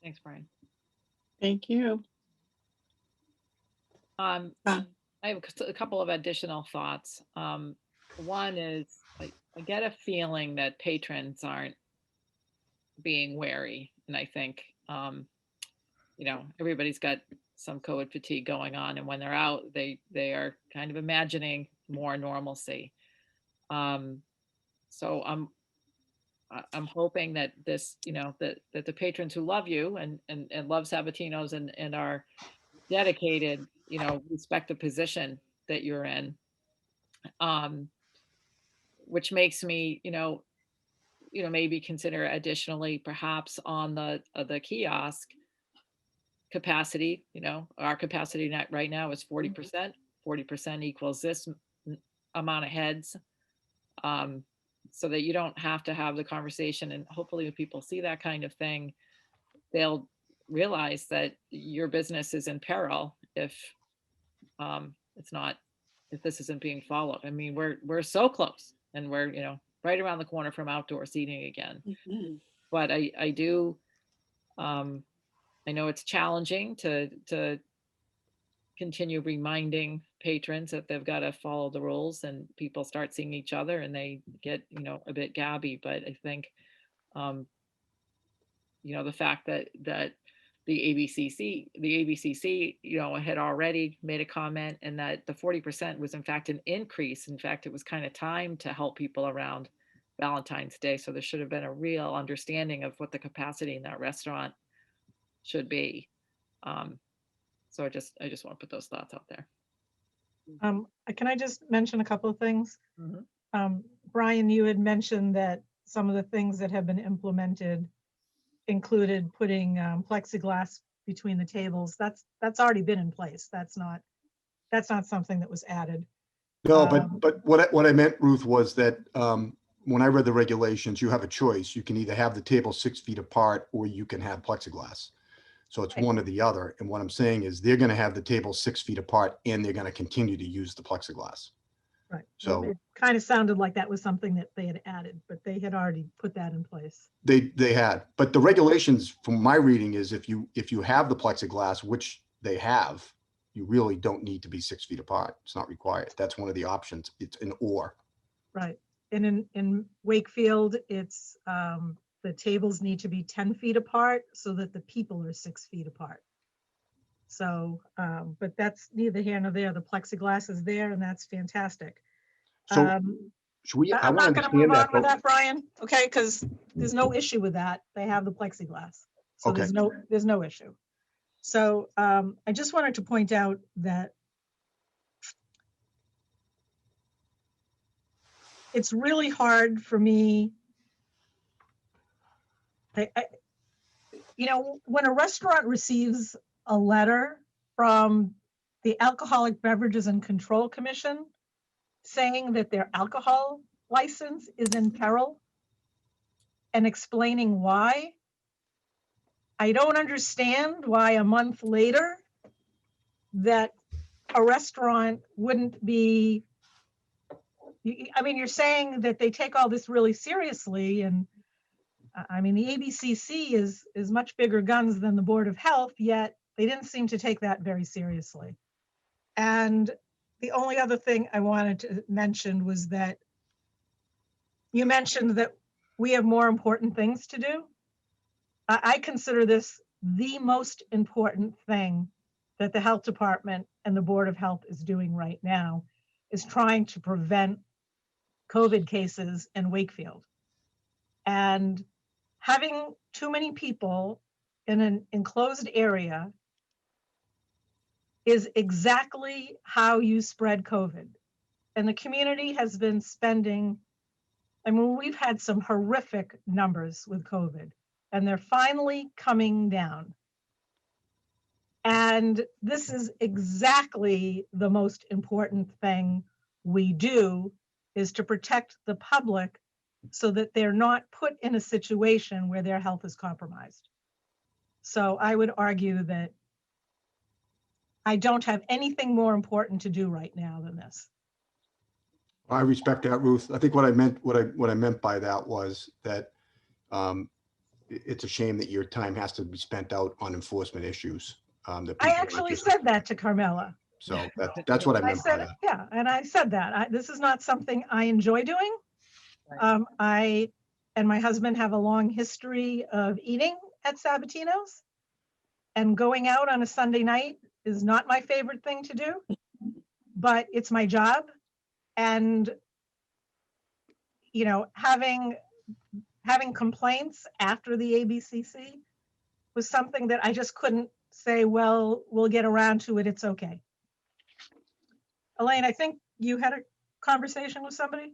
Thanks, Brian. Thank you. I Uh. have a couple of additional thoughts. One is I get a feeling that patrons aren't being wary, and I think everybody's got some COVID fatigue going on, and when they're out, they are kind of imagining more normalcy. So I'm hoping that this, that the patrons who love you and love Sabatino's and are dedicated, respect the position that you're in, which makes me, maybe consider additionally, perhaps on the kiosk capacity. Our capacity net right now is 40%. 40% equals this amount of heads. So that you don't have to have the conversation, and hopefully when people see that kind of thing, they'll realize that your business is in peril if if this isn't being followed. I mean, we're so close, and we're right around the corner from outdoor seating again. Mhm. But I do I know it's challenging to continue reminding patrons that they've got to follow the rules, and people start seeing each other and they get a bit gabby. But I think the fact that the ABCC had already made a comment, and that the 40% was in fact an increase. In fact, it was kind of time to help people around Valentine's Day, so there should have been a real understanding of what the capacity in that restaurant should be. So I just want to put those thoughts out there. Can I just mention a couple of things? Mm-hmm. Brian, you had mentioned that some of the things that have been implemented included putting plexiglass between the tables. That's already been in place. That's not something that was added. No, but what I meant, Ruth, was that when I read the regulations, you have a choice. You can either have the table 6 feet apart, or you can have plexiglass. So it's Right. one or the other. And what I'm saying is they're going to have the table 6 feet apart, and they're going to continue to use the plexiglass. Right. So it kind of sounded like that was something that they had added, but they had already put that in place. they had, but the regulations from my reading is if you have the plexiglass, which they have, you really don't need to be 6 feet apart. It's not required. That's one of the options. It's an or. Right. And in Wakefield, it's the tables need to be 10 feet apart so that the people are 6 feet apart. So, but that's neither here nor there. The plexiglass is there, and that's fantastic. So should we? I'm want not to going to move understand on with that. that, Brian. Okay, because there's no issue with that. They have the plexiglass, so Okay. there's no issue. So I just wanted to point out that it's really hard for me. When a restaurant receives a letter from the Alcoholic Beverages and Control Commission saying that their alcohol license is in peril and explaining why, I don't understand why a month later that a restaurant wouldn't be, I mean, you're saying that they take all this really seriously, and I mean, the ABCC is much bigger guns than the Board of Health, yet they didn't seem to take that very seriously. And the only other thing I wanted to mention was that you mentioned that we have more important things to do. I consider this the most important thing that the health department and the Board of Health is doing right now, is trying to prevent COVID cases in Wakefield. And having too many people in an enclosed area is exactly how you spread COVID. And the community has been spending, I mean, we've had some horrific numbers with COVID, and they're finally coming down. And this is exactly the most important thing we do, is to protect the public so that they're not put in a situation where their health is compromised. So I would argue that I don't have anything more important to do right now than this. I respect that, Ruth. I think what I meant by that was that it's a shame that your time has to be spent out on enforcement issues. That I people are actually interested said that to Carmela. So that's what I I meant by said, that. yeah, and I said that. This is not something I enjoy doing. Right. I and my husband have a long history of eating at Sabatino's. And going out on a Sunday night is not my favorite thing to do, but it's my job. And, you know, having complaints after the ABCC was something that I just couldn't say, well, we'll get around to it. It's okay. Elaine, I think you had a conversation with somebody?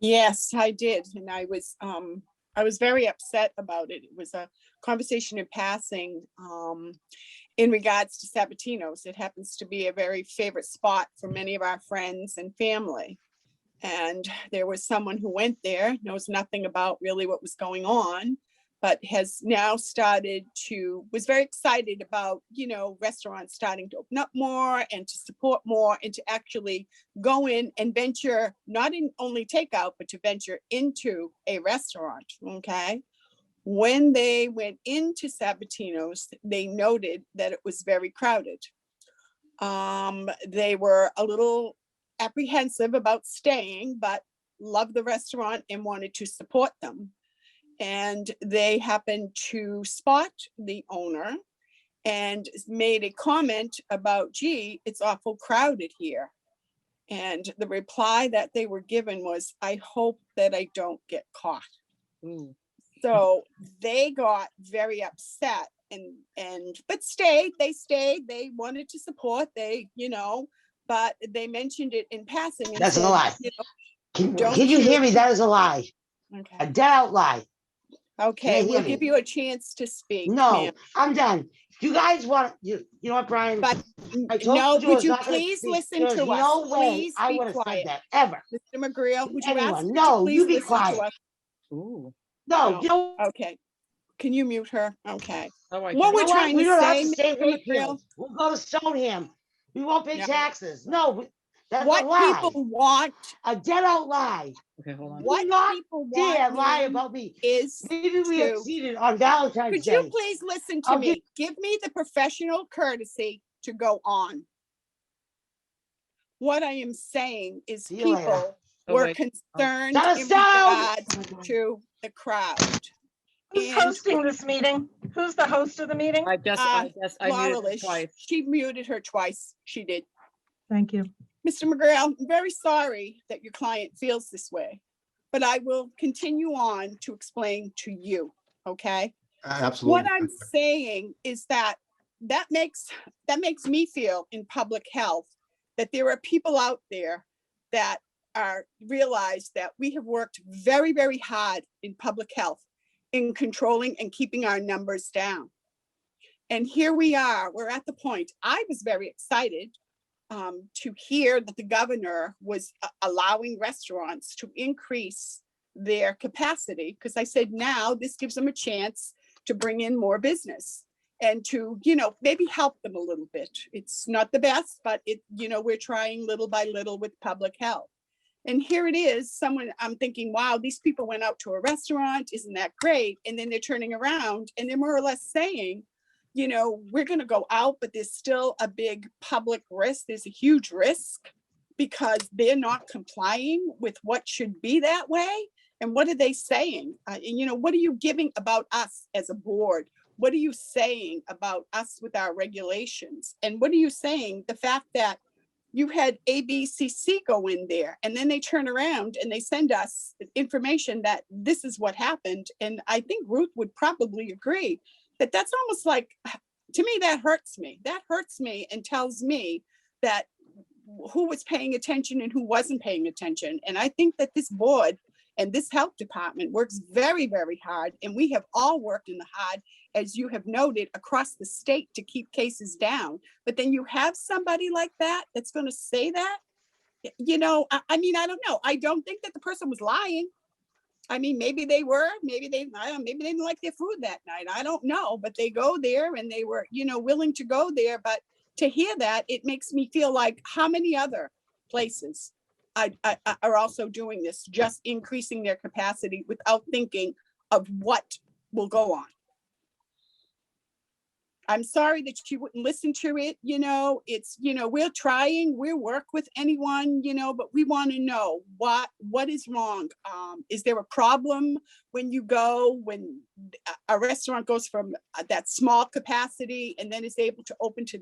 Yes, I did. And I was very upset about it. It was a conversation in passing in regards to Sabatino's. It happens to be a very favorite spot for many of our friends and family. And there was someone who went there, knows nothing about really what was going on, but has now was very excited about, you know, restaurants starting to open up more and to support more and to actually go in and venture, not in only takeout, but to venture into a restaurant, okay? When they went into Sabatino's, they noted that it was very crowded. They were a little apprehensive about staying, but loved the restaurant and wanted to support them. And they happened to spot the owner and made a comment about, gee, it's awful crowded here. And the reply that they were given was, I hope that I don't get caught. Ooh. So they got very upset but they stayed, they wanted to support, but they mentioned it in passing. And That's a said, lie. Don't Can you hear me? That is a lie. A Okay, dead out lie. okay, hear we'll me? give you a chance to speak, No, ma'am. I'm done. You guys want, you know what, Brian? But I told no, you I would was you not gonna please speak. listen There's to us? no way Please I be would have said quiet. that ever. Mr. McGreal, would you ask Anyone? her to No, please you be listen to quiet. us? Ooh. No, No. you know, Okay, can you mute her? Okay. Oh, I What you can. we're know what? trying We to don't have say, to stay Mr. from the McGreal, kids. We'll go to Stoneham. We won't pay No. taxes. No, that's a what lie. people want, A dead out lie. Okay, hold on. what Do not people dare want, lie ma'am, about me. is Maybe we to, exceeded on Valentine's could Day. you please listen to I'll give- me? Give me the professional courtesy to go on. What I am saying is See you later. people Oh, were wait. concerned Shut in us down. regards to the crowd. Who's And hosting this meeting? Who's the host of the meeting? I guess I muted Laura her Lish, twice. she muted her twice. She did. Thank you. Mr. McGrail, I'm very sorry that your client feels this way, but I will continue on to explain to you, okay? Absolutely. What I'm saying is that makes me feel in public health that there are people out there that realize that we have worked very, very hard in public health in controlling and keeping our numbers down. And here we are, we're at the point, I was very excited to hear that the governor was allowing restaurants to increase their capacity, because I said, now this gives them a chance to bring in more business and to, maybe help them a little bit. It's not the best, but we're trying little by little with public health. And here it is, I'm thinking, wow, these people went out to a restaurant, isn't that great? And then they're turning around and they're more or less saying, we're going to go out, but there's still a big public risk. There's a huge risk because they're not complying with what should be that way. And what are they saying? What are you giving about us as a board? What are you saying about us with our regulations? And what are you saying? The fact that you had ABCC go in there and then they turn around and they send us information that this is what happened. And I think Ruth would probably agree that that's almost like, to me, that hurts me. That hurts me and tells me that who was paying attention and who wasn't paying attention. And I think that this board and this health department works very, very hard. And we have all worked in the hard, as you have noted, across the state to keep cases down. But then you have somebody like that that's going to say that, I mean, I don't know. I don't think that the person was lying. I mean, maybe they were, maybe they didn't like their food that night. I don't know, but they go there and they were, willing to go there. But to hear that, it makes me feel like how many other places are also doing this, just increasing their capacity without thinking of what will go on. I'm sorry that you wouldn't listen to it, it's, we're trying, we'll work with anyone, but we want to know what is wrong. Is there a problem when a restaurant goes from that small capacity and then is able to open to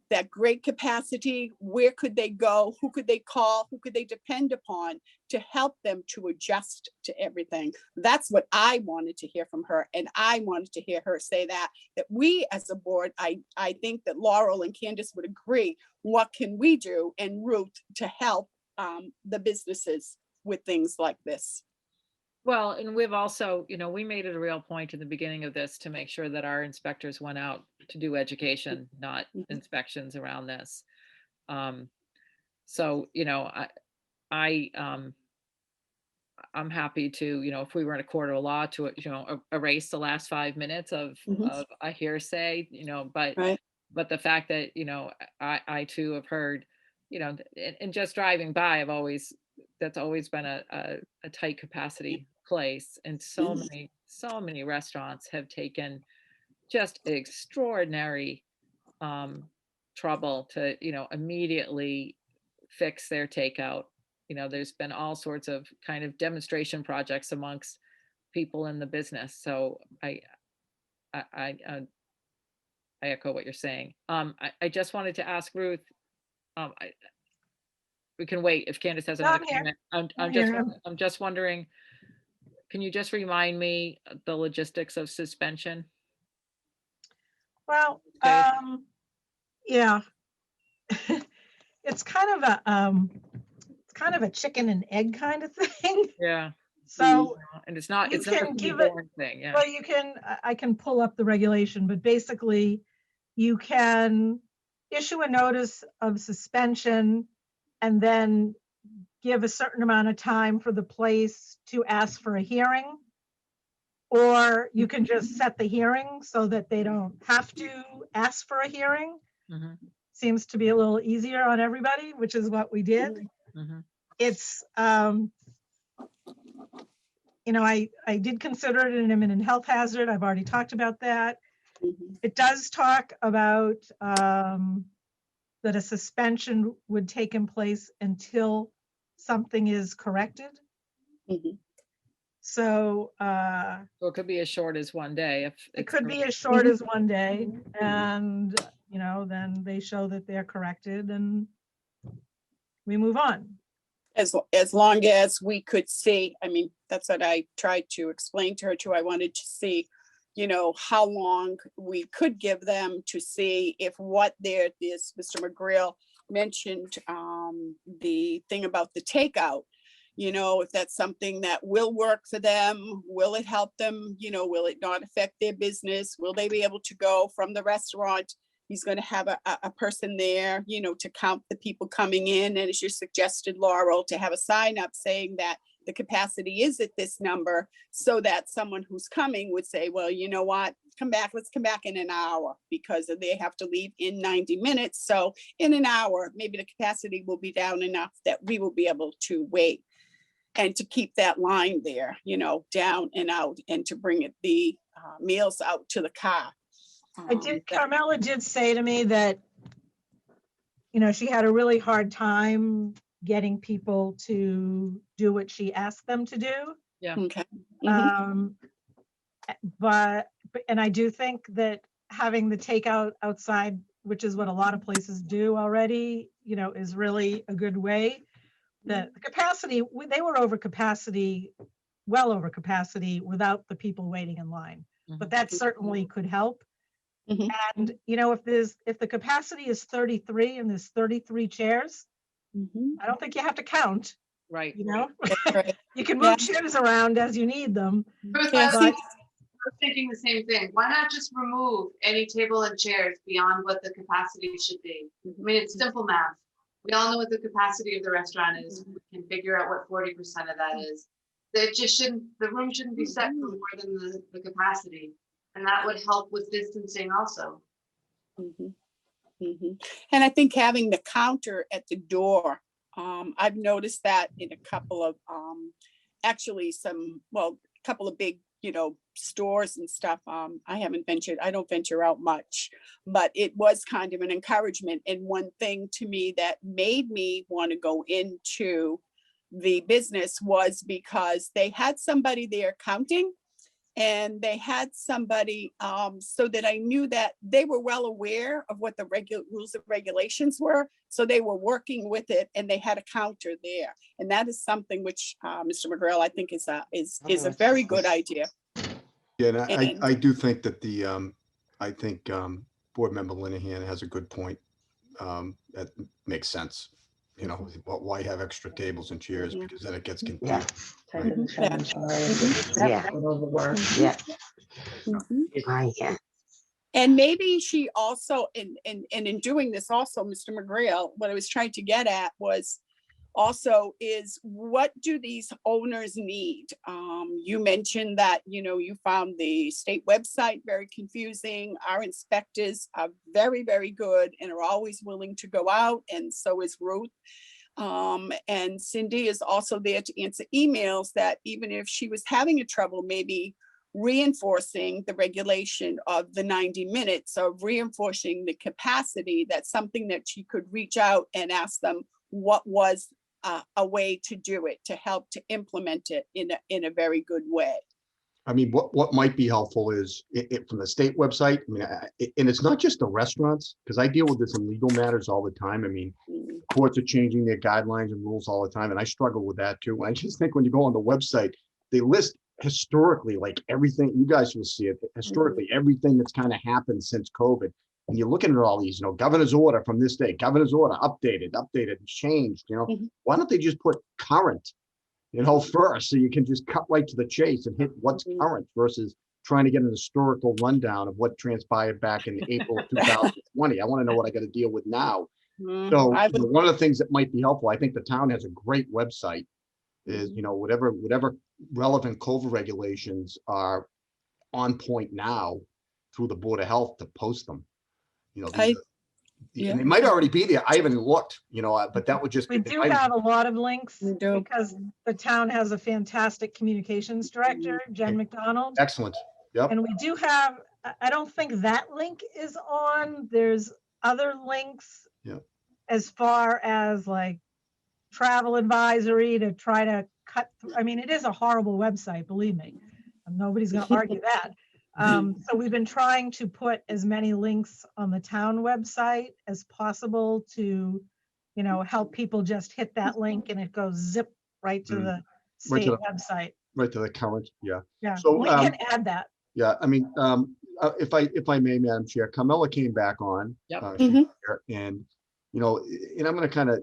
that great capacity? Where could they go? Who could they call? Who could they depend upon to help them to adjust to everything? That's what I wanted to hear from her. And I wanted to hear her say that we as a board, I think that Laurel and Candace would agree, what can we do, and Ruth, to help the businesses with things like this? Well, and we've also, we made it a real point in the beginning of this to make sure that our inspectors went out to do education, not inspections around this. So, I'm happy to, if we were in a court of law, to, erase the last 5 minutes of a hearsay, but Right. but the fact that, I too have heard, and just driving by, that's always been a tight capacity place. And so many restaurants have taken just extraordinary trouble to, immediately fix their takeout. There's been all sorts of kind of demonstration projects amongst people in the business. So I echo what you're saying. I just wanted to ask Ruth, we can wait if Candace has No, another I'm here. comment. I'm here. I'm just wondering, can you just remind me the logistics of suspension? Well, Okay. yeah. It's kind of a chicken and egg kind of thing. Yeah. So And it's not you a can give it, newborn thing. Yeah. well, I can pull up the regulation, but basically you can issue a notice of suspension and then give a certain amount of time for the place to ask for a hearing. Or you can just set the hearing so that they don't have to ask for a hearing. Mhm, Seems to be a little easier on everybody, which is what we did. mhm. It's, I did consider it an imminent health hazard. I've already talked about that. It does talk about that a suspension would take in place until something is corrected. Mhm. So So it could be as short as one day if it it's could be correct. as short as one day, and then they show that they're corrected and we move on. As long as we could see, that's what I tried to explain to her too. I wanted to see, how long we could give them to see if this Mr. McGreal mentioned, the thing about the takeout, if that's something that will work for them. Will it help them? Will it not affect their business? Will they be able to go from the restaurant? He's going to have a person there, to count the people coming in. And as you suggested, Laurel, to have a sign up saying that the capacity is at this number, so that someone who's coming would say, well, you know what, let's come back in an hour, because they have to leave in 90 minutes. So in an hour, maybe the capacity will be down enough that we will be able to wait, and to keep that line there, down and out, and to bring the meals out to the car. Carmela did say to me that, she had a really hard time getting people to do what she asked them to do. Yeah. Okay. And I do think that having the takeout outside, which is what a lot of places do already, is really a good way. The capacity, they were over capacity, well over capacity, without the people waiting in line. But that certainly could help. Mhm. And, if the capacity is 33 and there's 33 chairs, I don't think you have to count, Right. That's right. You can Yeah. move chairs around as you need them. Ruth, Yeah, I see- was thinking the same thing. Why not just remove any table and chairs beyond what the capacity should be? I mean, it's simple math. We all know what the capacity of the restaurant is. We can figure out what 40% of that is. The room shouldn't be set for more than the capacity. And that would help with distancing also. Mhm. Mhm. And I think having the counter at the door, I've noticed that in a couple of, actually couple of big, stores and stuff. I don't venture out much, but it was kind of an encouragement. And one thing to me that made me want to go into the business was because they had somebody there counting, and they had somebody, so that I knew that they were well aware of what the rules and regulations were. So they were working with it, and they had a counter there. And that is something which, Mr. McGrail, I think is a very good idea. Yeah, and And- I do think that I think Board Member Linehan has a good point. That makes sense. Why have extra tables and chairs? Mhm. Because then it gets Yeah. confusing. Yeah. Yeah. Yeah. And maybe she also, in doing this also, Mr. McGrail, what I was trying to get at was also is, what do these owners need? You mentioned that, you found the state website very confusing. Our inspectors are very, very good and are always willing to go out, and so is Ruth. And Cindy is also there to answer emails, that even if she was having a trouble, maybe reinforcing the regulation of the 90 minutes, of reinforcing the capacity, that's something that she could reach out and ask them what was a way to do it, to help to implement it in a very good way. I mean, what might be helpful is it from the state website. I mean, and it's not just the restaurants, because I deal with this in legal matters all the time. I mean, courts are changing their guidelines and rules all the time, and I struggle with that too. I just think when you go on the website, they list historically, like everything. You guys will see it historically, everything that's kind of happened since COVID. And you're looking at all these, governor's order from this day, governor's order updated, changed. Why don't they just put current? First, so you can just cut right to the chase and hit what's current versus trying to get an historical rundown of what transpired back in April of 2020. I want to know what I got to deal with now. So one of the things that might be helpful, I think the town has a great website, is, whatever relevant COVID regulations are on point now through the Board of Health, to post them. And they might already be there. I haven't looked, but that would just. We do have a lot of links We do. because the town has a fantastic communications director, Jen McDonald. Excellent. Yep. And we do have, I don't think that link is on. There's other links. Yep. As far as like travel advisory to try to cut through. I mean, it is a horrible website, believe me. Nobody's going to argue that. So we've been trying to put as many links on the town website as possible to, help people just hit that link and it goes zip right to the Right state to website. Right to the current. Yeah. Yeah, So, we can add that. Yeah, I mean, if I may, Madam Chair, Carmela came back on. Yep. She's here, and, and I'm going to kind of,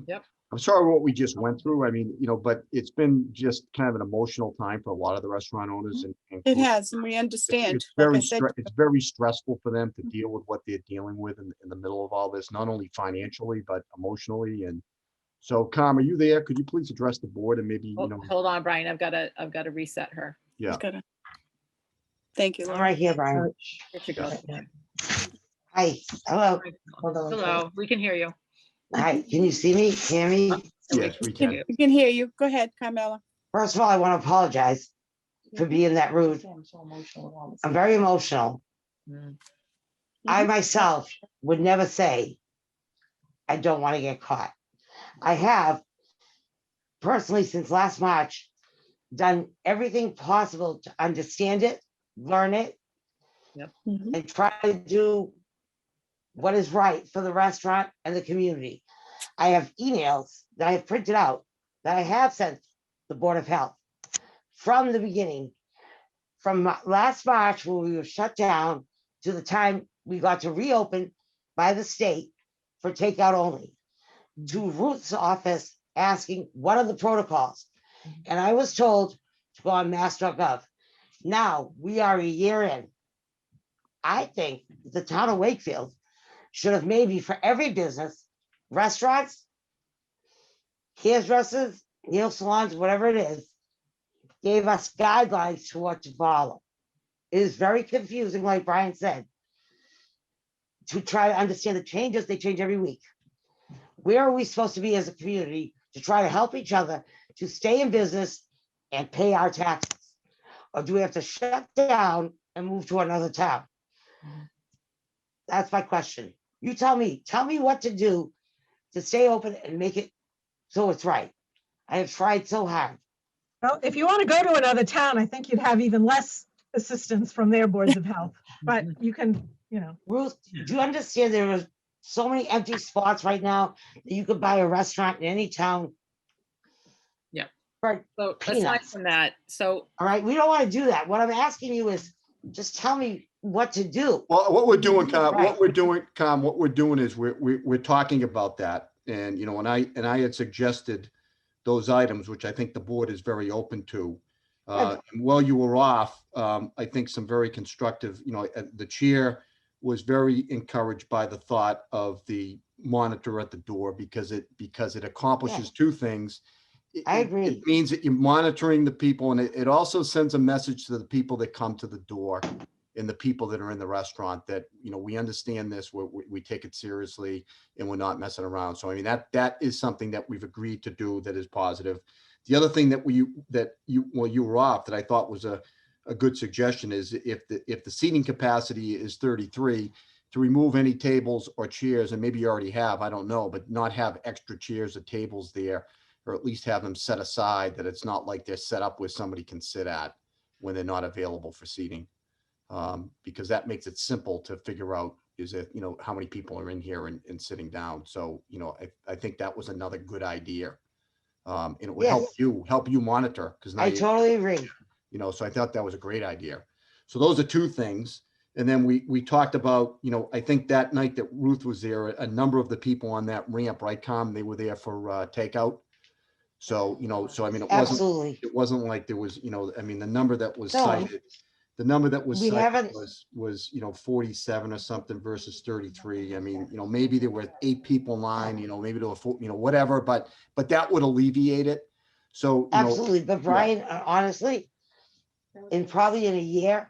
Yep. I'm sorry what we just went through. I mean, but it's been just kind of an emotional time for a lot of the restaurant owners. And It has, and we understand. It's Like I very, said, it's very stressful for them to deal with what they're dealing with in the middle of all this, not only financially, but emotionally. And so, Carm, are you there? Could you please address the board and maybe, Hold on, Brian. I've got to reset her. yeah. Thank you. I'm Laura. right here, Brian. Here she goes. Hi, hello. Hello, we can hear you. Hi, can you see me, hear me? Yes, we can. We can hear you. Go ahead, Carmela. First of all, I want to apologize for being that rude. I'm very emotional. Mm. I myself would never say, I don't want to get caught. I have personally, since last March, done everything possible to understand it, learn it, and try to do what is right for the restaurant and the community. I have emails that I have printed out that I have sent the Board of Health from the beginning, from last March when we were shut down to the time we got to reopen by the state for takeout only, to Ruth's office asking what are the protocols. And I was told to go on mass.gov. Now we are a year in. I think the town of Wakefield should have maybe for every business, restaurants, hairdressers, nail salons, whatever it is, gave us guidelines to what to follow. It is very confusing, like Brian said, to try to understand the changes. They change every week. Where are we supposed to be as a community to try to help each other to stay in business and pay our taxes? Or do we have to shut down and move to another town? That's my question. You tell me what to do to stay open and make it so it's right. I have tried so hard. Well, if you want to go to another town, I think you'd have even less assistance from their boards of health, but you can, Ruth, do you understand there are so many empty spots right now that you could buy a restaurant in any town? Yeah. For So aside peanuts. from that, so All right, we don't want to do that. What I'm asking you is just tell me what to do. Well, what we're doing, Tom, Right. what we're doing is we're talking about that. And, and I had suggested those items, which I think the board is very open to. And while you were off, I think some very constructive, the chair was very encouraged by the thought of the monitor at the door because it accomplishes two things. I agree. It means that you're monitoring the people, and it also sends a message to the people that come to the door and the people that are in the restaurant that, we understand this, we take it seriously, and we're not messing around. So, I mean, that is something that we've agreed to do that is positive. The other thing that you were off that I thought was a good suggestion is if the seating capacity is 33, to remove any tables or chairs, and maybe you already have, I don't know, but not have extra chairs or tables there, or at least have them set aside, that it's not like they're set up where somebody can sit at when they're not available for seating. Because that makes it simple to figure out how many people are in here and sitting down. So, I think that was another good idea. And it would help you monitor, because I totally agree. so I thought that was a great idea. So those are two things. And then we talked about, I think that night that Ruth was there, a number of the people on that ramp, right, Tom, they were there for takeout. So, so I mean, Absolutely. it wasn't like there was, I mean, the number that was No. cited, We haven't- was 47 or something versus 33. I mean, maybe there were 8 people in line, maybe there were 4, whatever, but that would alleviate it. So, Absolutely. But Brian, honestly, probably in a year,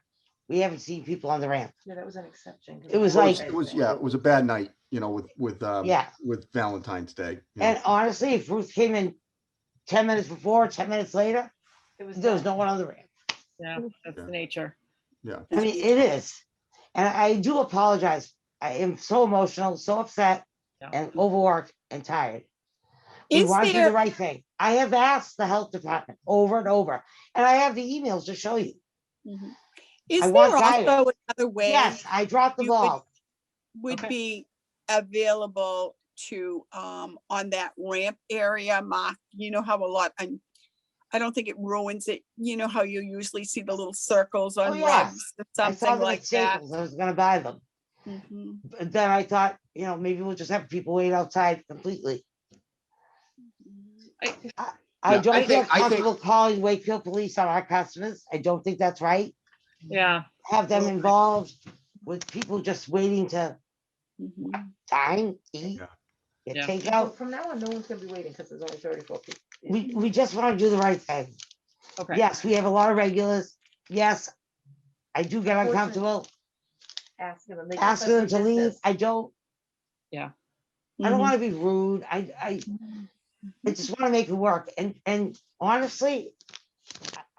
we haven't seen people on the ramp. Yeah, that was an exception. It was it was a bad night, Yeah. with Valentine's Day. And honestly, if Ruth came in 10 minutes before, 10 minutes later, there was no one on the ramp. yeah, that's the nature. I mean, it is. And I do apologize. I am so emotional, so upset, Yeah. and overworked and tired. We Is want to do there, the right thing. I have asked the health department over and over, and I have the emails to show you. is I there want guidance. also another way? Yes, I dropped the you would- ball. Would Okay. be available to, on that ramp area, Mark, how a lot, I don't think it ruins it. You know how you usually see the little circles on yes. rugs or I saw something them at like that. Staples. I was gonna buy them. Mhm. But then I thought, maybe we'll just have people wait outside completely. I Yeah, don't I feel think- comfortable calling Wakefield Police on our customers. I don't think that's right. Yeah, Have them involved with people just waiting to Mhm. dine, eat, Yeah. get Yeah. takeout. From now on, no one's gonna be waiting because there's only 34 people. We just want to do the right thing. okay. Yes, we have a lot of regulars. Yes, I do get uncomfortable Asking them. asking them to leave. I don't Mhm. want to be rude. I just want to make it work. And honestly,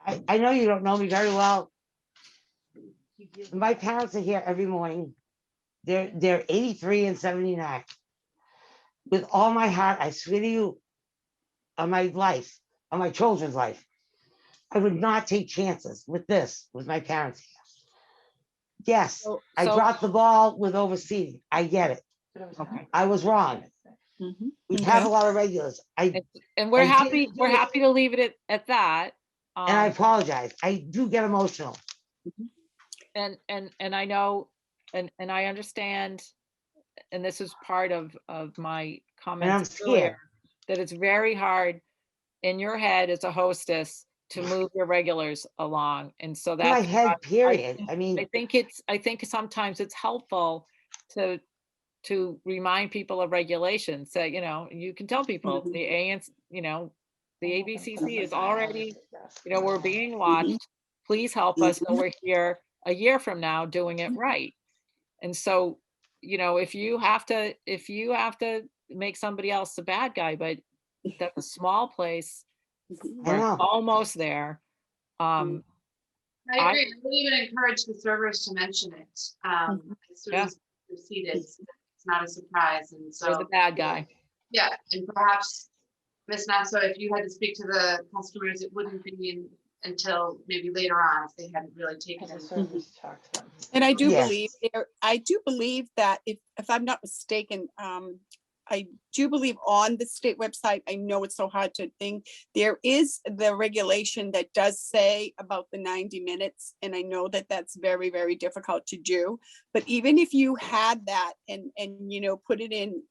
I know you don't know me very well. My parents are here every morning. They're 83 and 79. With all my heart, I swear to you, on my life, on my children's life, I would not take chances with my parents here. Yes, So- I so- dropped the ball with overseeing. I get it. Okay. I was wrong. Mhm. We Okay. have a lot of regulars. And we're I happy, didn't we're do it. happy to leave it at that. And I Um, apologize. I do get emotional. and I know, and I understand, and this is part of my comments scared. earlier, that it's very hard in your head as a hostess to move your regulars along. And so In my that's, head, period. I mean, I think sometimes it's helpful to remind people of regulations. That, you can tell people Mhm. the the ABCC is already, we're being watched. Please help us so we're here a year from now doing it right. And so, if you have to make somebody else the bad guy, but that's a small place. I We're know. almost there. I I- agree. I would even encourage the servers to mention it. As soon Yeah. as it's seated, it's not a surprise. And There's the so, bad guy. yeah, and perhaps, Ms. Nasso, if you had to speak to the customers, it wouldn't be until maybe later on if they hadn't really taken Has it. the service talked to them? And I do Yes. believe I do believe that if I'm not mistaken, I do believe on the state website, I know it's so hard to think, there is the regulation that does say about the 90 minutes. And I know that that's very, very difficult to do. But even if you had that and put it in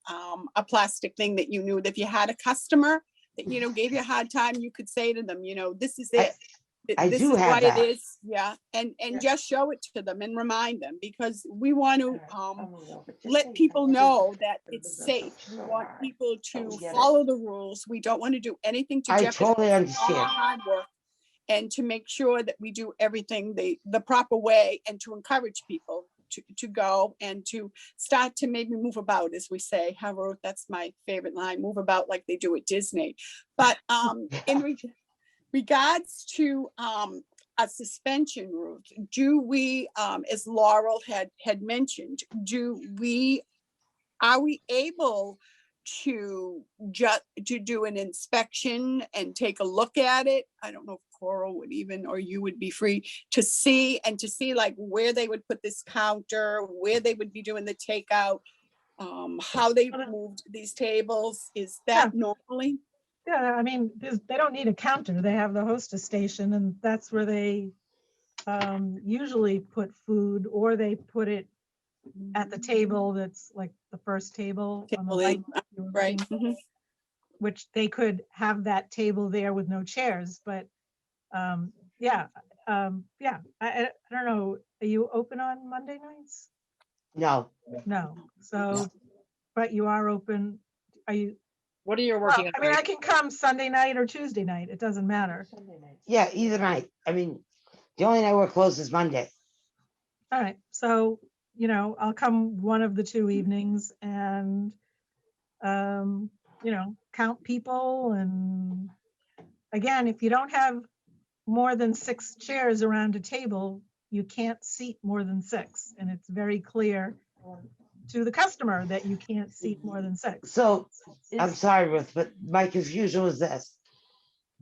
a plastic thing that you knew that if you had a customer that, gave you a hard time, you could say to them, this is it. I This do is have why that. it is, yeah, and just show it to them and remind them, because we want to let people know that it's safe. We want people to we get it. follow the rules. We don't want to do anything to I jeopardize totally all our understand. hard work, and to make sure that we do everything the proper way, and to encourage people to go and to start to maybe move about, as we say. However, that's my favorite line, move about like they do at Disney. But in regards to a suspension, Ruth, do we, as Laurel had mentioned, are we able to do an inspection and take a look at it? I don't know if Coral would even, or you would be free to see like where they would put this counter, where they would be doing the takeout, how they moved these tables. Is that normally? Yeah, I mean, they don't need a counter. They have the hostess station, and that's where they usually put food, or they put it at the table that's like the first table on the right, Right. which they could have that table there with no chairs. But yeah, I don't know. Are you open on Monday nights? No, No. So, but you are open. Are you? What are your Well, working? I mean, I can come Sunday night or Tuesday night. It doesn't matter. Sunday nights. yeah, either night. I mean, the only night we're closed is Monday. All right. So, I'll come one of the two evenings and, count people. And again, if you don't have more than 6 chairs around a table, you can't seat more than 6. And it's very clear to the customer that you can't seat more than 6. So I'm Is- sorry, Ruth, but my confusion was this.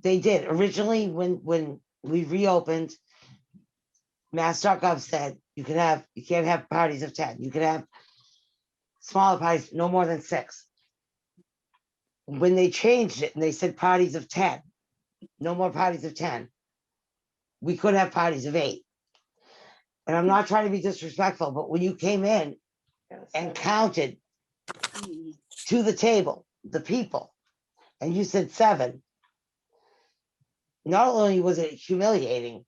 They did originally when we reopened, Mass.gov said you can't have parties of 10. You can have smaller parties, no more than 6. When they changed it and they said parties of 10, no more parties of 10, we could have parties of 8. And I'm not trying to be disrespectful, but when you came in and counted to the table, the people, and you said 7, not only was it humiliating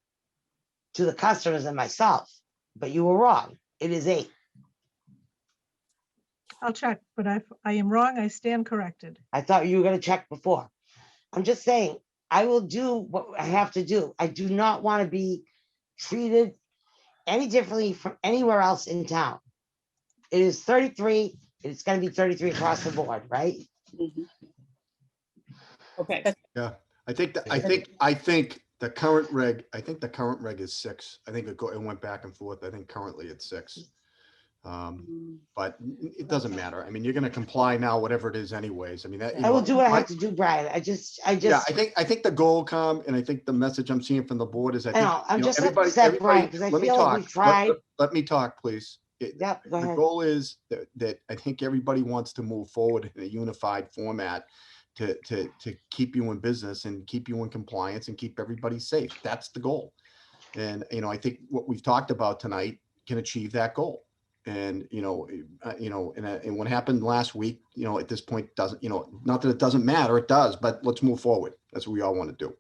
to the customers and myself, but you were wrong. It is 8. I'll check, but I am wrong. I stand corrected. I thought you were going to check before. I'm just saying, I will do what I have to do. I do not want to be treated any differently from anywhere else in town. It is 33. It's going to be 33 across the board, right? Okay. Yeah, I think the current reg is 6. I think it went back and forth. I think currently it's 6. But it doesn't matter. I mean, you're going to comply now, whatever it is anyways. I mean, that, I will do what I have to do, Brian. I just, yeah, I think the goal, and I think the message I'm seeing from the board is, I think, I'm you know, just everybody, upset, Brian, because I let me feel like talk. we've tried. Let me talk, please. Yep, go The ahead. goal is that I think everybody wants to move forward in a unified format to keep you in business and keep you in compliance and keep everybody safe. That's the goal. And, I think what we've talked about tonight can achieve that goal. And, and what happened last week, at this point doesn't, not that it doesn't matter, it does, but let's move forward. That's what we all want to do.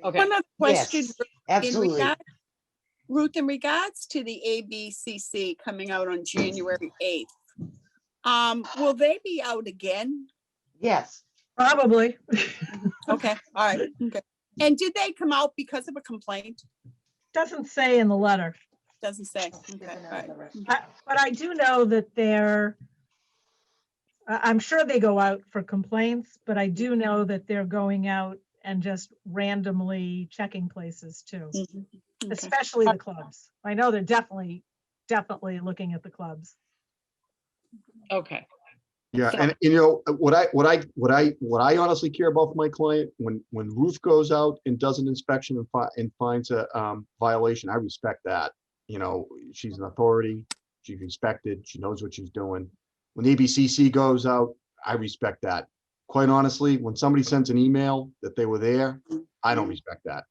Okay. One other question, Yes, absolutely. Ruth, in regards to the ABCC coming out on January 8th, will they be out again? Yes. Probably. Okay, all right, okay. And did they come out because of a complaint? Doesn't say in the letter. Doesn't say. Okay, all right. But I do know that I'm sure they go out for complaints, but I do know that they're going out and just randomly checking places too, Mhm. Okay. especially the clubs. I know they're definitely looking at the clubs. Okay, Yeah, So- and what I honestly care about for my client, when Ruth goes out and does an inspection and finds a violation, I respect that. She's an authority, she's respected, she knows what she's doing. When the ABCC goes out, I respect that. Quite honestly, when somebody sends an email that they were there, I don't respect that.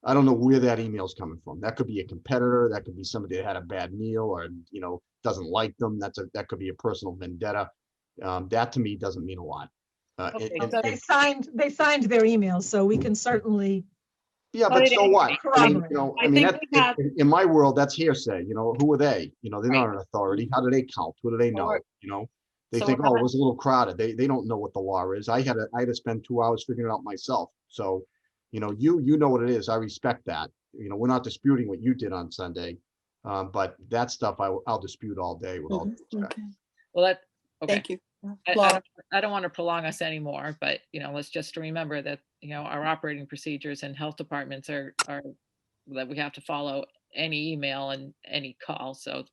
I don't know where that email's coming from. That could be a competitor, that could be somebody that had a bad meal or, doesn't like them. That could be a personal vendetta. That to me doesn't mean a lot. Okay, And- so- They signed their emails, so we can certainly Yeah, But but it so ain't- what? corroborate. I think we have- In my world, that's hearsay. Who are they? They're not an authority. How do they count? What do they know? Or- They So think, we're oh, it not- was a little crowded. They don't know what the law is. I had to spend 2 hours figuring it out myself. So, you know what it is. I respect that. We're not disputing what you did on Sunday. But that stuff I'll dispute all day with all due respect. Okay. well, okay. Thank you. I Laura. don't want to prolong us anymore, but, let's just remember that, our operating procedures and health departments are that we have to follow any email and any call. So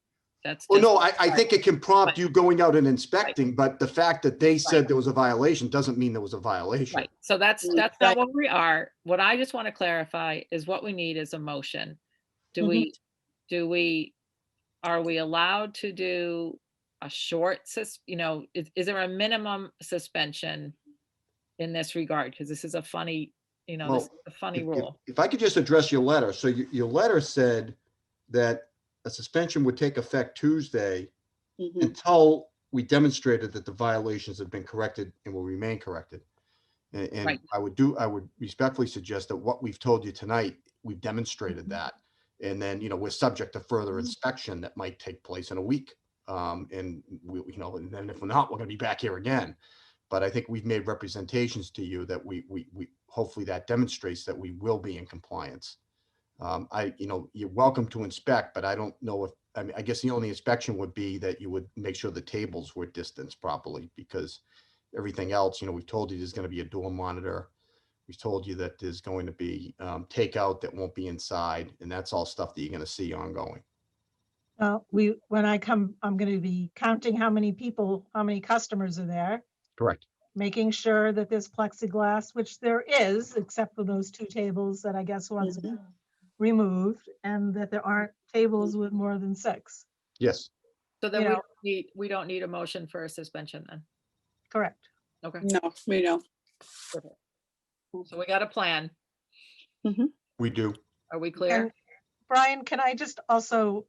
that's Well, just, no, I think it can prompt Right. you going out and inspecting, but the fact that they said Right. there was a violation doesn't mean there was a violation. right. So that's Right. not what we are. What I just want to clarify is what we need is a motion. Do we, are we allowed to do a short, is there a minimum suspension in this regard? Because this is a funny, this Well, is a funny If- rule. If I could just address your letter. So your letter said that a suspension would take effect Tuesday Mhm. until we demonstrated that the violations have been corrected and will remain corrected. And Right. I would respectfully suggest that what we've told you tonight, we've demonstrated that. And then, we're subject to further inspection that might take place in a week. And and then if we're not, we're gonna be back here again. But I think we've made representations to you that we hopefully that demonstrates that we will be in compliance. You're welcome to inspect, but I don't know if, I guess the only inspection would be that you would make sure the tables were distanced properly, because everything else, we've told you there's going to be a door monitor. We've told you that there's going to be takeout that won't be inside, and that's all stuff that you're going to see ongoing. Well, when I come, I'm going to be counting how many customers are there, Correct. making sure that there's plexiglass, which there is, except for those 2 tables that I guess was removed, and that there aren't tables with more than 6. Yes. So then you know- we don't need a motion for a suspension then. Correct. Okay. No, we don't. Perfect. So we got a plan. We do. Are we clear? And Brian, can I just also,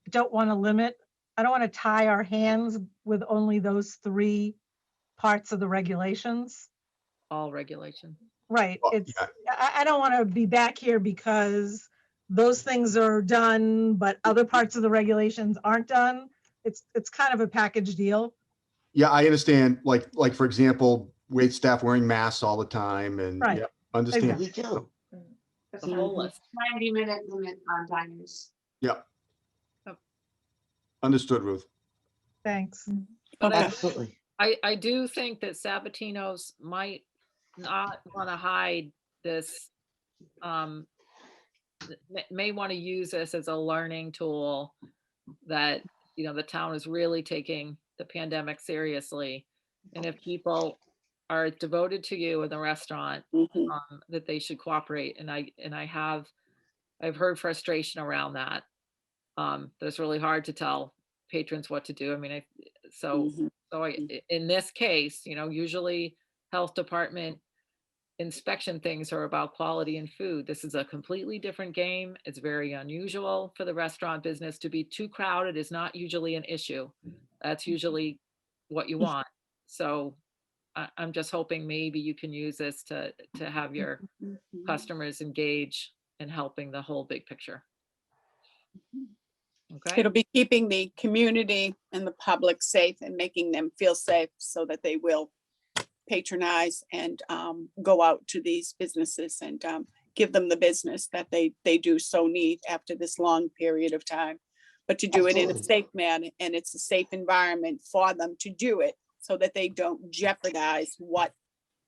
don't want to limit, I don't want to tie our hands with only those 3 parts of the regulations. All regulation. Right, Well, it's, yeah. I don't want to be back here because those things are done, but other parts of the regulations aren't done. It's kind of a package deal. Yeah, I understand. Like for example, wait staff wearing masks all the time, and Right. yeah, understand. We do. The whole list. 90-minute limit on diners. Yeah. Oh. Understood, Ruth. Thanks. But Okay. Absolutely. I do think that Sabatino's might not want to hide this. May want to use this as a learning tool that, the town is really taking the pandemic seriously. And if people are devoted to you in the restaurant, Mhm. that they should cooperate. And I've heard frustration around that. That it's really hard to tell patrons what to do. I mean, Mhm. in this case, usually health department inspection things are about quality and food. This is a completely different game. It's very unusual for the restaurant business to be too crowded is not usually an issue. That's usually what you want. So I'm just hoping maybe you can use this to have your customers engage in helping the whole big picture. Okay. It'll be keeping the community and the public safe and making them feel safe so that they will patronize and go out to these businesses and give them the business that they do so need after this long period of time. But to do it in a Absolutely. safe manner, and it's a safe environment for them to do it so that they don't jeopardize what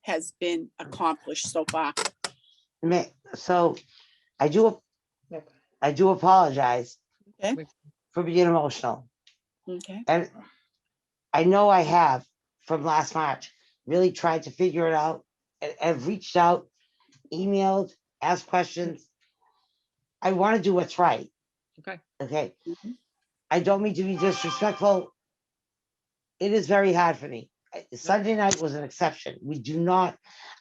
has been accomplished so far. So I do apologize Okay, for being emotional. okay. And I know I have, from last March, really tried to figure it out, and have reached out, emailed, asked questions. I want to do what's right. Okay. Okay. Mhm. I don't mean to be disrespectful. It is very hard for me. Sunday night was an exception.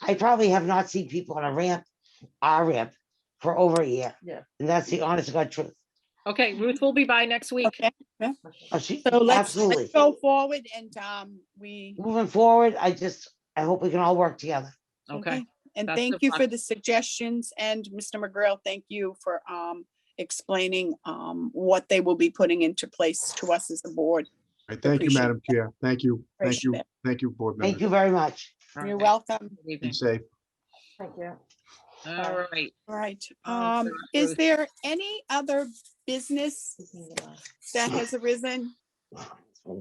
I probably have not seen people on our ramp, for over a year. Yeah. And that's the honest to God truth. Okay, Ruth will be by next week. Okay, Oh, so let's absolutely. go forward and we, Moving forward, I hope we can all work together. Okay. okay. And Best thank of you luck. for the suggestions, and Mr. McGrail, thank you for explaining what they will be putting into place to us as a board. I thank you, Appreciate Madam Chair. Thank you. Thank you. Appreciate it. Thank you, board Thank members. you very much. All You're right. welcome. Good Be evening. safe. Thank you. All right. Right. Sarah, Is Ruth. there any other business that has arisen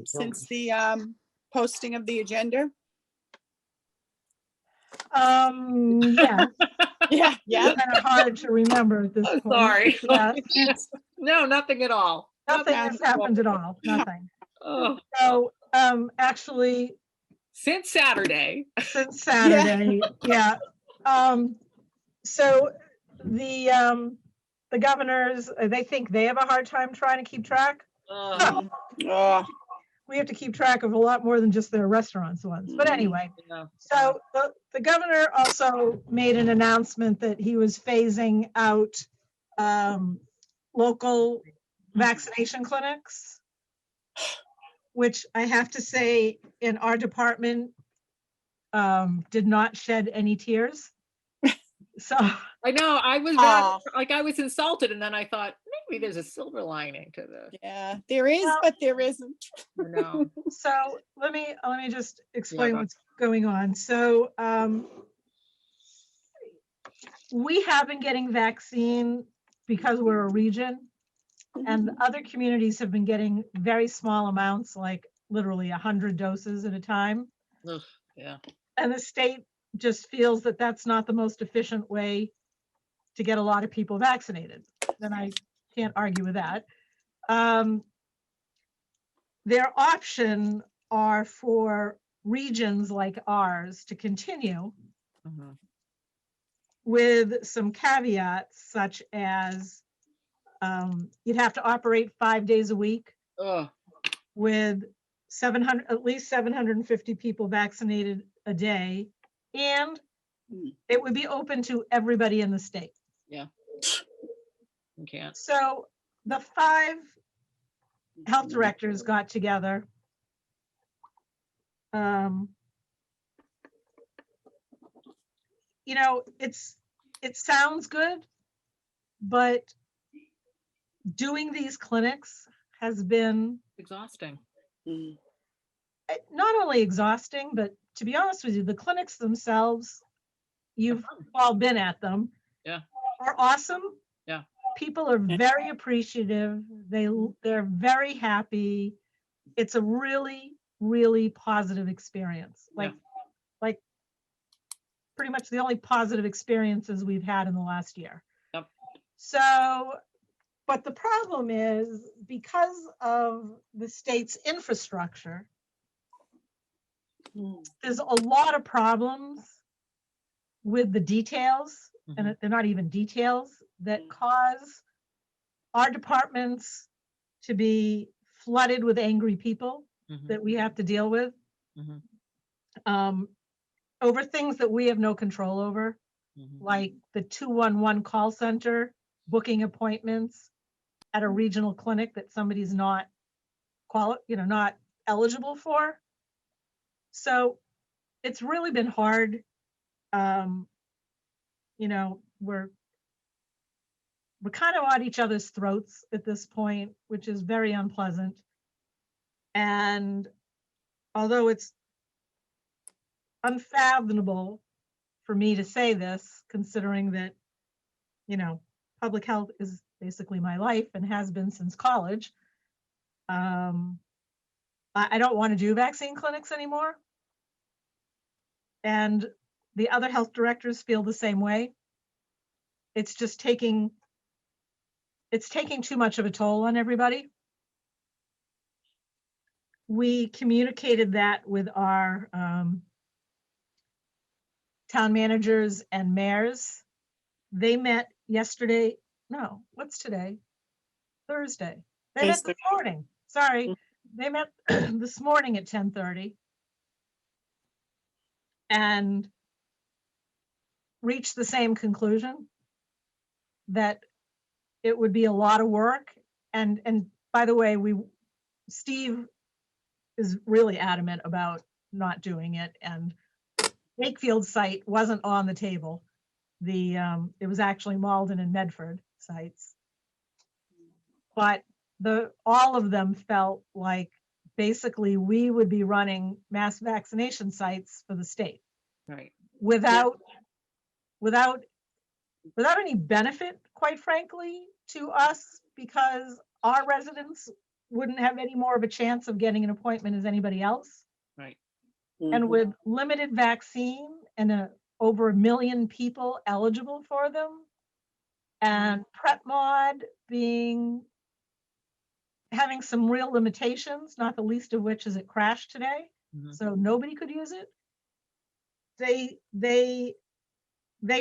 since the posting of the agenda? Yeah, Yeah, yeah. kind of hard to remember at this Oh, point. sorry. Yes, No, nothing at all. nothing at has all. happened at all, nothing. Oh, So, actually, since Saturday. since Saturday, yeah. So the governors, they think they have a hard time trying to keep track. Oh, Oh, We have to keep track of a lot more than just their restaurants ones. But anyway, yeah. so the governor also made an announcement that he was phasing out local vaccination clinics, which I have to say in our department did not shed any tears. So I know. I was Oh. I was insulted, and then I thought maybe there's a silver lining to this. yeah, there is, Well- but there isn't. No. So let me just explain go. what's going on. So we have been getting vaccine because we're a region, and other communities have been getting very small amounts, like literally 100 doses at a time. Ugh, yeah. And the state just feels that that's not the most efficient way to get a lot of people vaccinated. Then I can't argue with that. Their option are for regions like ours to continue Mhm. with some caveats, such as you'd have to operate 5 days a week Ugh. with at least 750 people vaccinated a day, and it would be open to everybody in the state. You can't. So the 5 health directors got together. You know, it sounds good, but doing these clinics has been Exhausting. Mm. not only exhausting, but to be honest with you, the clinics themselves, you've all been at them, Yeah. are awesome. Yeah. People are very appreciative. They're very happy. It's a really, really positive experience. Like pretty much the only positive experiences we've had in the last year. Yep. So, but the problem is because of the state's infrastructure, there's a lot of problems with the details, and they're not even details, that cause our departments to be flooded with angry people that we have to deal with over things that we have no control over, like the 211 call center booking appointments at a regional clinic that somebody's not not eligible for. So it's really been hard. We're kind of at each other's throats at this point, which is very unpleasant. And although it's unfathomable for me to say this, considering that, public health is basically my life and has been since college, I don't want to do vaccine clinics anymore. And the other health directors feel the same way. It's just taking too much of a toll on everybody. We communicated that with our town managers and mayors. They met yesterday. No, what's today? Thursday. They met this morning. Sorry. They met this morning at 10:30 and reached the same conclusion that it would be a lot of work. And by the way, Steve is really adamant about not doing it, and Wakefield site wasn't on the table. It was actually Malden and Medford sites. But all of them felt like basically we would be running mass vaccination sites for the state. Right. Without any benefit, quite frankly, to us, because our residents wouldn't have any more of a chance of getting an appointment as anybody else. Right. And with limited vaccine and over 1 million people eligible for them, and Prep Mod having some real limitations, not the least of which is it crashed today, so nobody could use it. They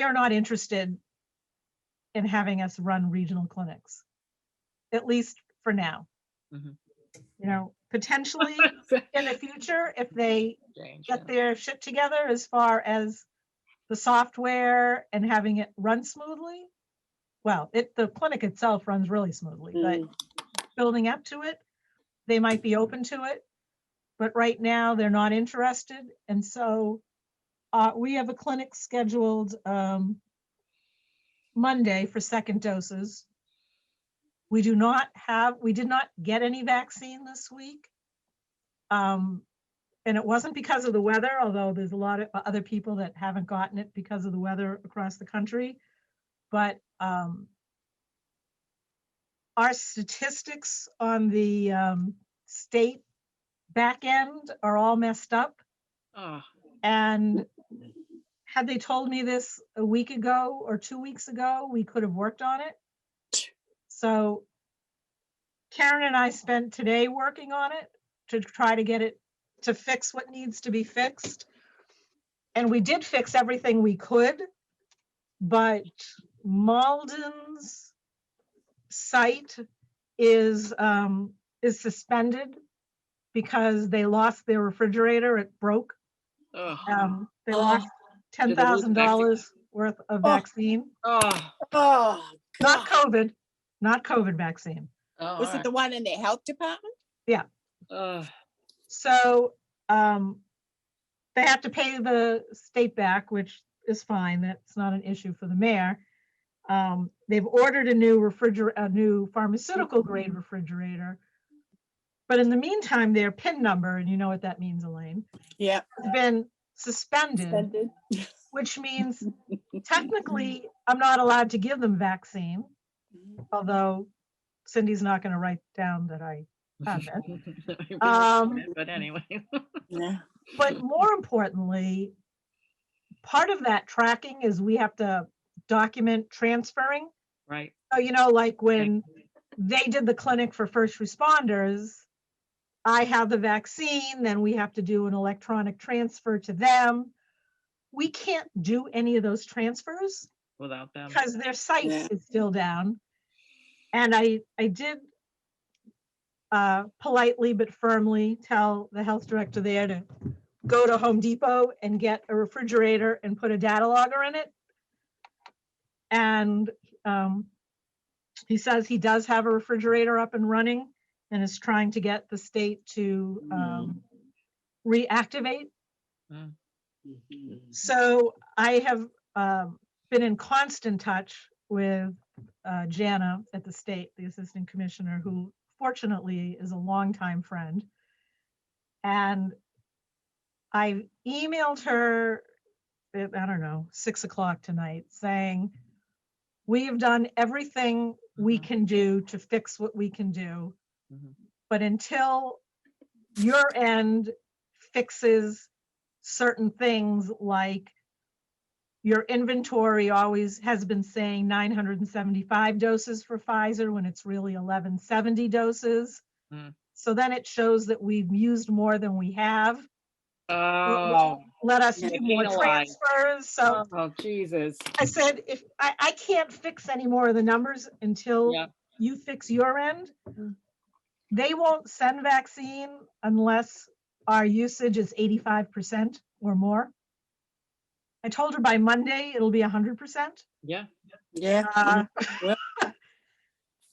are not interested in having us run regional clinics, at least for now. You know, potentially in the future, if they get their shit together as far as the software and having it run smoothly. Well, the clinic itself runs really smoothly, but building up to it, they might be open to it. But right now they're not interested. And so we have a clinic scheduled Monday for second doses. We did not get any vaccine this week. And it wasn't because of the weather, although there's a lot of other people that haven't gotten it because of the weather across the country. But our statistics on the state back end are all messed up. And had they told me this a week ago or 2 weeks ago, we could have worked on it. So Karen and I spent today working on it to try to get it to fix what needs to be fixed. And we did fix everything we could, but Malden's site is suspended because they lost their refrigerator. It broke. They lost $10,000 worth of vaccine. Oh, Not God. COVID vaccine. Was it the one in the health department? Yeah. So they have to pay the state back, which is fine. That's not an issue for the mayor. They've ordered a new pharmaceutical grade refrigerator. But in the meantime, their PIN number, and you know what that means, Elaine, Yeah. has been suspended, which means technically I'm not allowed to give them vaccine, although Cindy's not going to write down that I have it. But anyway. Yeah. But more importantly, part of that tracking is we have to document transferring. Right. So, you know, like when they did the clinic for first responders, I have the vaccine, then we have to do an electronic transfer to them. We can't do any of those transfers Without them. because their site is still down. And I did politely but firmly tell the health director there to go to Home Depot and get a refrigerator and put a data logger in it. And he says he does have a refrigerator up and running and is trying to get the state to reactivate. So I have been in constant touch with Jana at the state, the assistant commissioner, who fortunately is a longtime friend. And I emailed her at, I don't know, 6 o'clock tonight saying, we have done everything we can do to fix what we can do. But until your end fixes certain things, like your inventory always has been saying 975 doses for Pfizer when it's really 1170 doses. Mm. So then it shows that we've used more than we have. Oh, Let us Yeah, do more penalize. transfers. So oh, Jesus. I said, if I can't fix any more of the numbers until Yeah. you fix your end. Mm. They won't send vaccine unless our usage is 85% or more. I told her by Monday, it'll be 100%. Yeah. Yeah.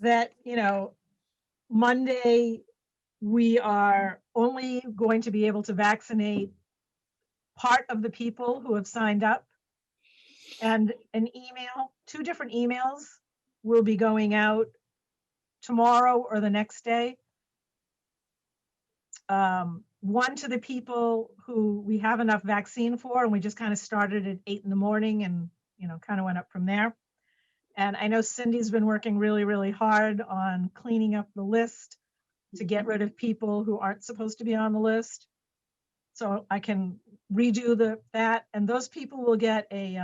That, Monday, we are only going to be able to vaccinate part of the people who have signed up. And an email, 2 different emails will be going out tomorrow or the next day. One to the people who we have enough vaccine for, and we just kind of started at 8 in the morning and, kind of went up from there. And I know Cindy's been working really, really hard on cleaning up the list to get rid of people who aren't supposed to be on the list. So I can redo that, and those people will get a,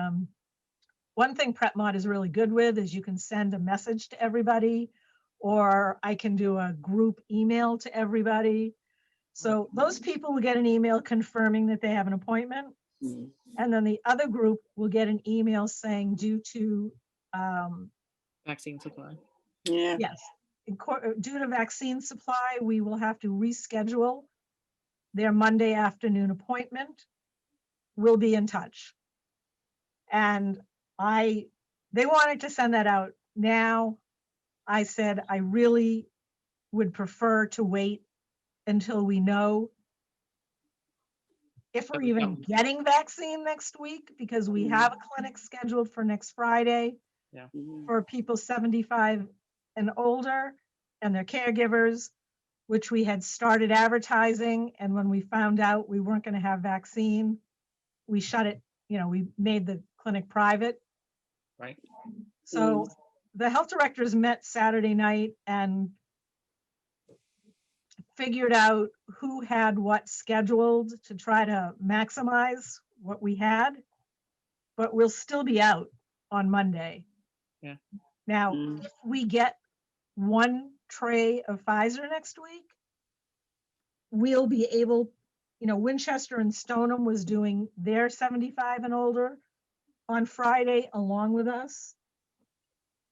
one thing PrepMod is really good with is you can send a message to everybody, or I can do a group email to everybody. So those people will get an email confirming that they have an appointment. And then the other group will get an email saying due to, Vaccine supply. Yeah. yes, due to vaccine supply, we will have to reschedule their Monday afternoon appointment. We'll be in touch. And they wanted to send that out now. I said, I really would prefer to wait until we know if we're even getting vaccine next week, because we have a clinic scheduled for next Friday for people 75 and older and their caregivers, which we had started advertising. And when we found out we weren't going to have vaccine, we shut it, we made the clinic private. Right. So the health directors met Saturday night and figured out who had what scheduled to try to maximize what we had, but we'll still be out on Monday. Yeah. Now, if we get 1 tray of Pfizer next week, we'll be able, Winchester and Stoneham was doing their 75 and older on Friday along with us.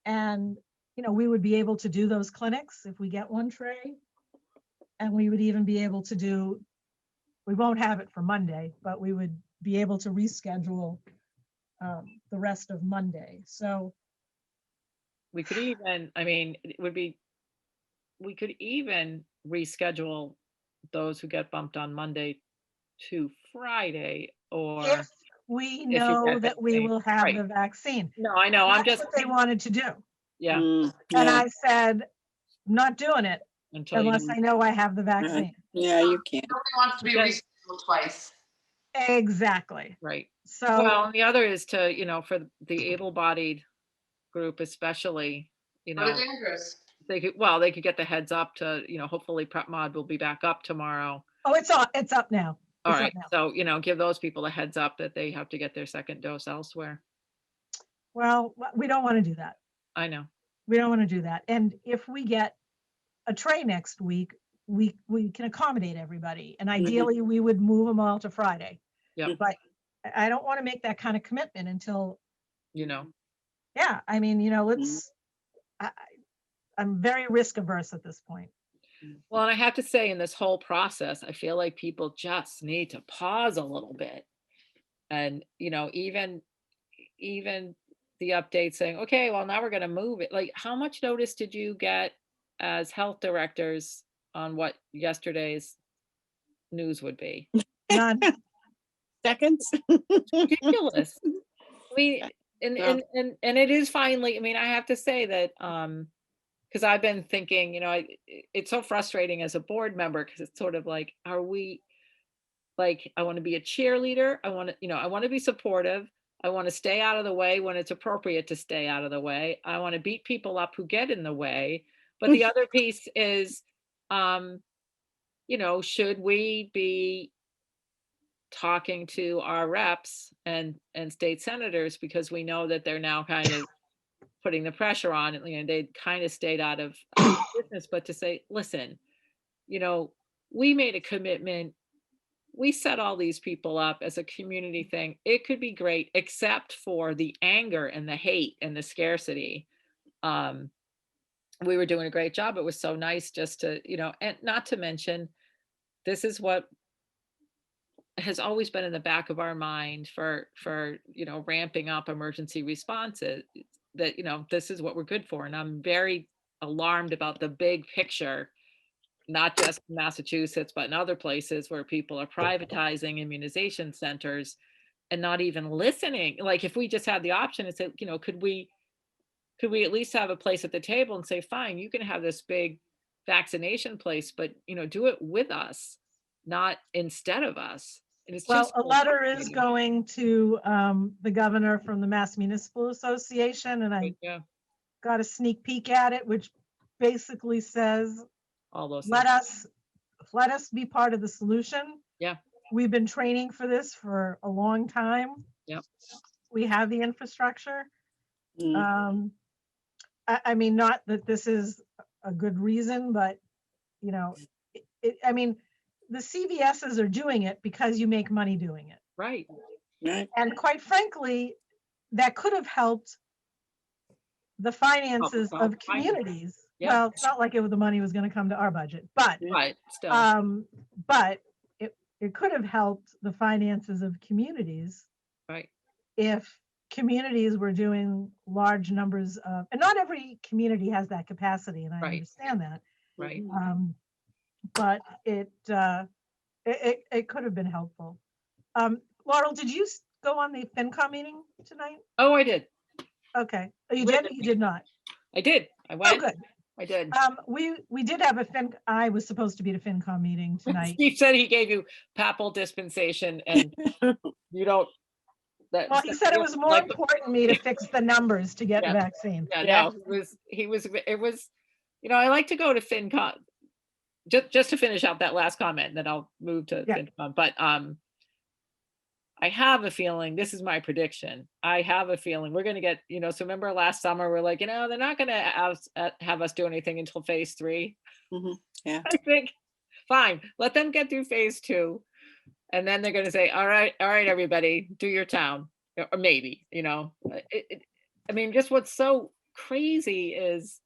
And, we would be able to do those clinics if we get 1 tray. And we would even be able to do, we won't have it for Monday, but we would be able to reschedule the rest of Monday. So We could even, we could even reschedule those who get bumped on Monday to Friday, or if we you know get that we vaccine. will have Right. the vaccine. No, I know, I'm That's just, what they wanted to do. yeah, And I said, I'm not doing it until you, unless I know I have the vaccine. Yeah, you can't. Nobody wants to be Because- rescheduled twice. Exactly. right. So Well, and the other is to, for the able-bodied group especially, What a dangerous. they could get the heads up to, hopefully PrepMod will be back up tomorrow. oh, it's up now. All It's right, up now. so, give those people a heads up that they have to get their second dose elsewhere. Well, we don't want to do that. I know. We don't want to do that. And if we get a tray next week, we can accommodate everybody. And ideally, we would move them all to Friday. Yep. But I don't want to make that kind of commitment until, Yeah, let's, I'm very risk averse at this point. Well, and I have to say, in this whole process, I feel like people just need to pause a little bit. And, even the update saying, okay, well, now we're going to move it. Like, how much notice did you get as health directors on what yesterday's news would be? None. Seconds? Ridiculous. I mean, Yeah. and it is finally, I have to say that, because I've been thinking, it's so frustrating as a board member, because it's sort of like, are we, like, I want to be a cheerleader. I want to be supportive. I want to stay out of the way when it's appropriate to stay out of the way. I want to beat people up who get in the way. But the other piece is, should we be talking to our reps and state senators, because we know that they're now kind of putting the pressure on it, they kind of stayed out of business, but to say, listen, we made a commitment. We set all these people up as a community thing. It could be great, except for the anger and the hate and the scarcity. We were doing a great job. It was so nice just to, and not to mention, this is what has always been in the back of our mind for ramping up emergency responses, that this is what we're good for. And I'm very alarmed about the big picture, not just in Massachusetts, but in other places where people are privatizing immunization centers and not even listening. Like, if we just had the option and said, could we at least have a place at the table and say, fine, you can have this big vaccination place, but do it with us, not instead of us. And it's Well, just a so letter is frustrating. going to the governor from the Mass Municipal Association, and I Yeah, got a sneak peek at it, which basically says, all those let things. us be part of the solution. Yeah. We've been training for this for a long time. Yep. We have the infrastructure. Mm. I mean, not that this is a good reason, but I mean, the CVSs are doing it because you make money doing it. Right. Right. And quite frankly, that could have helped the finances Oh, of fine. communities. Yeah. Well, it's not like the money was going to come to our budget, but Right. Still. but it could have helped the finances of communities Right. if communities were doing large numbers of, and not every community has that capacity, and I Right. understand that. Right. But it could have been helpful. Laurel, did you go on the FinCom meeting tonight? Oh, I did. Okay. Oh, you did? You did not. I did. I Oh, went. good. I did. We did have I was supposed to be at a FinCom meeting tonight. Steve said he gave you papal dispensation, and you don't. Well, he said it was more important to me to fix the numbers to get the vaccine. Yeah, no, it was, I like to go to FinCom, just to finish out that last comment, and then I'll move to FinCom. But I have a feeling, this is my prediction, I have a feeling we're going to get, so remember last summer, we're like, they're not going to have us do anything until phase 3. Yeah. I think, fine, let them get through phase 2. And then they're going to say, all right, everybody, do your town, or maybe, I mean, just what's so crazy is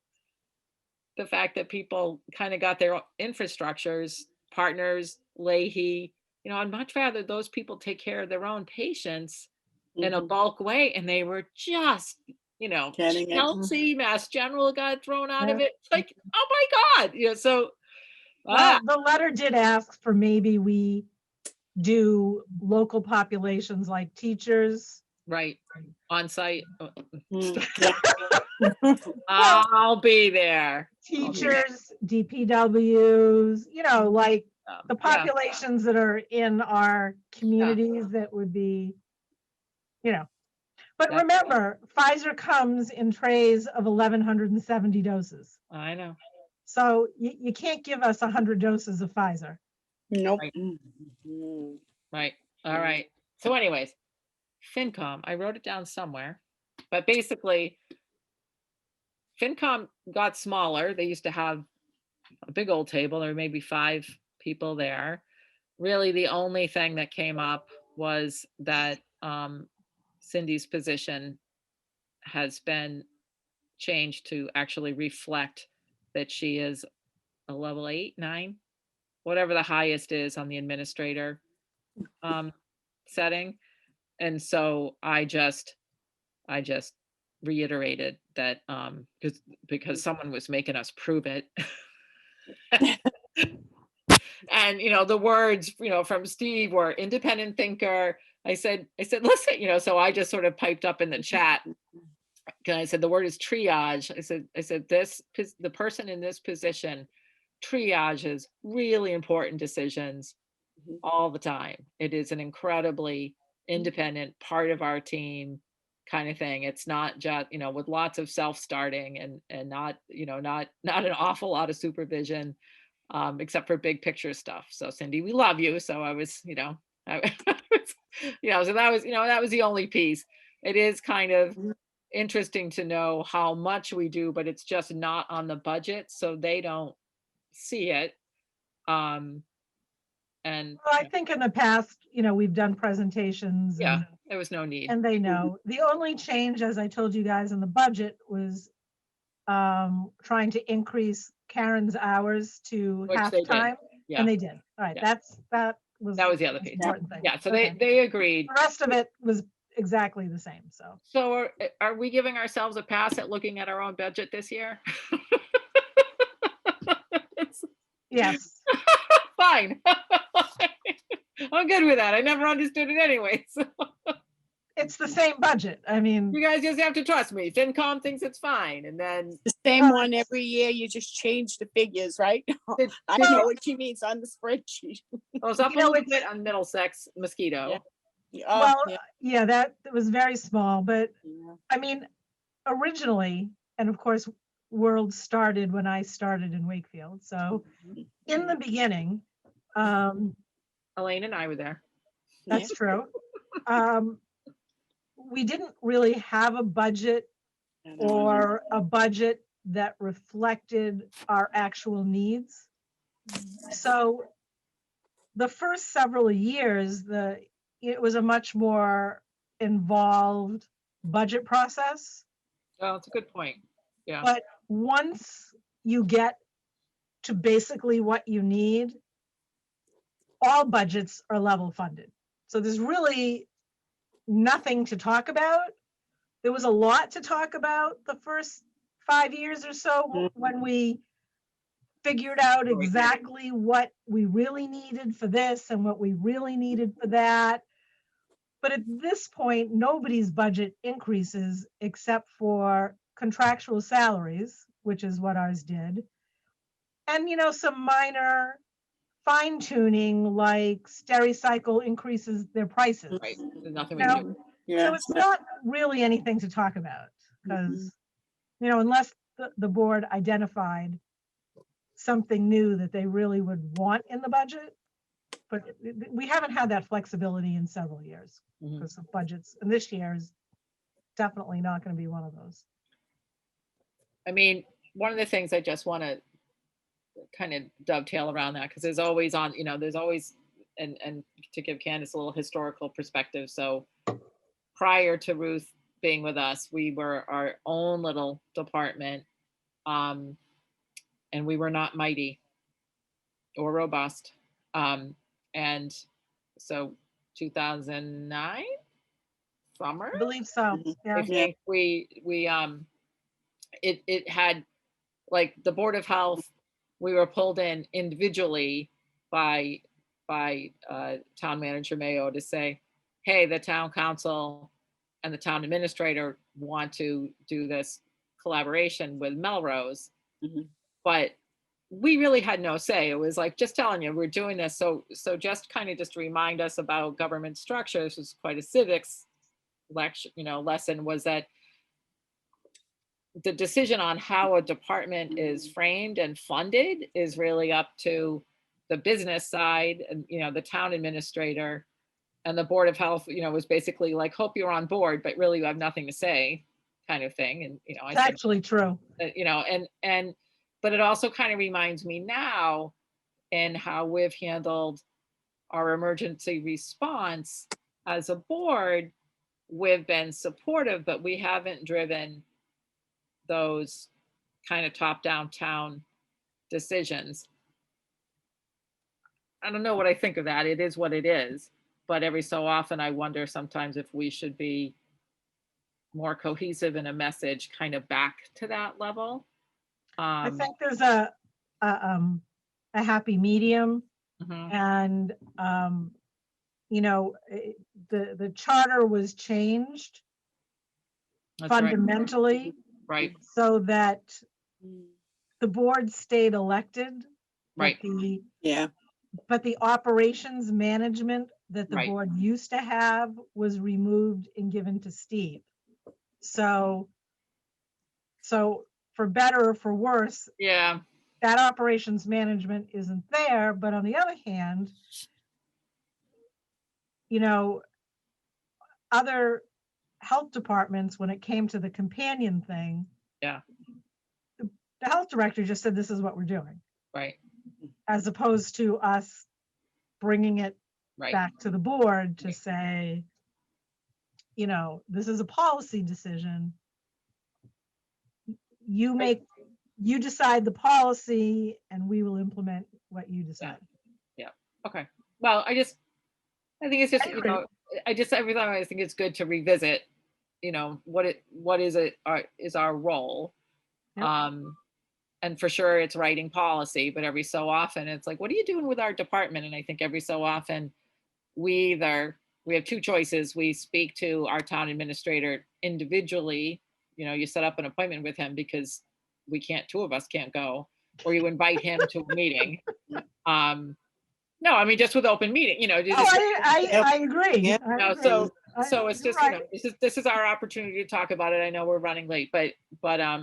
the fact that people kind of got their infrastructures, partners, Leahy, I'd much rather those people take care of their own patients in a bulk way. And they were just, Getting it. Chelsea, Mass General got thrown out of it. It's like, oh my God. So well, the letter did ask for maybe we do local populations like teachers. Right. On site. Yeah. I'll be there. Teachers, DPWs, like the populations that are in our communities that would be, But remember, Pfizer comes in trays of 1,170 doses. I know. So you can't give us 100 doses of Pfizer. Nope. Right. All right. So anyways, FinCom, I wrote it down somewhere, but basically FinCom got smaller. They used to have a big old table. There were maybe 5 people there. Really, the only thing that came up was that Cindy's position has been changed to actually reflect that she is a level 8, 9, whatever the highest is on the administrator setting. And so I just reiterated that because someone was making us prove it. And the words from Steve were independent thinker. I said listen, so I just sort of piped up in the chat. I said the word is triage. I said the person in this position triages really important decisions all the time. It is an incredibly independent part of our team kind of thing. It's not just, with lots of self-starting and not, not an awful lot of supervision. except for big picture stuff. So Cindy, we love you. So I was, so that was the only piece. It is kind of interesting to know how much we do, but it's just not on the budget, so they don't see it. And Well, I think in the past, we've done presentations. yeah, there was no need. And they know. The only change, as I told you guys in the budget, was trying to increase Karen's hours to Which half they did. time. Yeah, And they did. All right, Yeah. that was the other the piece. important thing. Yeah, so Okay. they agreed. The rest of it was exactly the same, so. So are we giving ourselves a pass at looking at our own budget this year? Yes. Fine. I'm good with that. I never understood it anyway. So It's the same budget. I mean, you guys just have to trust me. FinCom thinks it's fine. And then The same one every year, you just change the figures, right? I know what she means on the spreadsheet. goes up a little bit on Middlesex mosquito. Yeah. Oh, well, yeah. yeah, that was very small, but Yeah. I mean, originally, and of course, World started when I started in Wakefield. So in the beginning, Elaine and I were there. that's true. We didn't really have a budget or a budget that reflected our actual needs. So the first several years, it was a much more involved budget process. Oh, that's a good point. Yeah. But once you get to basically what you need, all budgets are level funded. So there's really nothing to talk about. There was a lot to talk about the first 5 years or so when we figured out exactly what we really needed for this and what we really needed for that. But at this point, nobody's budget increases except for contractual salaries, which is what ours did. And, some minor fine tuning like Stericycle increases their prices. Right. There's nothing we Now, can do. Yeah. So it's not really anything to talk about because, unless the board identified something new that they really would want in the budget, but we haven't had that flexibility in several years because of budgets. And this year is definitely not going to be one of those. I mean, one of the things I just want to kind of dovetail around that, because there's always and to give Candace a little historical perspective. So prior to Ruth being with us, we were our own little department, and we were not mighty or robust. And so 2009 summer, I believe so. Yeah. I think it had, like, the Board of Health, we were pulled in individually by Town Manager Mayo to say, hey, the town council and the town administrator want to do this collaboration with Melrose. But we really had no say. It was like, just telling you, we're doing this. So just kind of just remind us about government structure. This was quite a civics lecture, lesson, was that the decision on how a department is framed and funded is really up to the business side and, the town administrator, and the Board of Health, was basically like, hope you're on board, but really you have nothing to say, kind of thing. And, I It's actually true. But it also kind of reminds me now in how we've handled our emergency response as a board. We've been supportive, but we haven't driven those kind of top-down town decisions. I don't know what I think of that. It is what it is. But every so often I wonder sometimes if we should be more cohesive in a message kind of back to that level. I think there's a happy medium, and the charter was changed fundamentally, right, so that the board stayed elected, right, but the operations management that the right. board used to have was removed and given to Steve. So for better or for worse, yeah, that operations management isn't there. But on the other hand, you know, other health departments, when it came to the companion thing, Yeah. the health director just said, this is what we're doing, Right, as opposed to us bringing it right. back to the board to Right. say, you know, this is a policy decision. You make, you decide the policy and we will implement what you decide. Okay. Well, I think it's just, I you agree. know, every time I think it's good to revisit, you know, what is our role. Yep. And for sure it's writing policy, but every so often it's like, what are you doing with our department? And I think every so often we have two choices. We speak to our town administrator individually, you know, you set up an appointment with him because two of us can't go, or you invite him to a meeting. No, I mean, just with open meeting, you know. Oh, I agree. Yep. I No, agree. so it's You're just, you right. know, this is our opportunity to talk about it. I know we're running late, but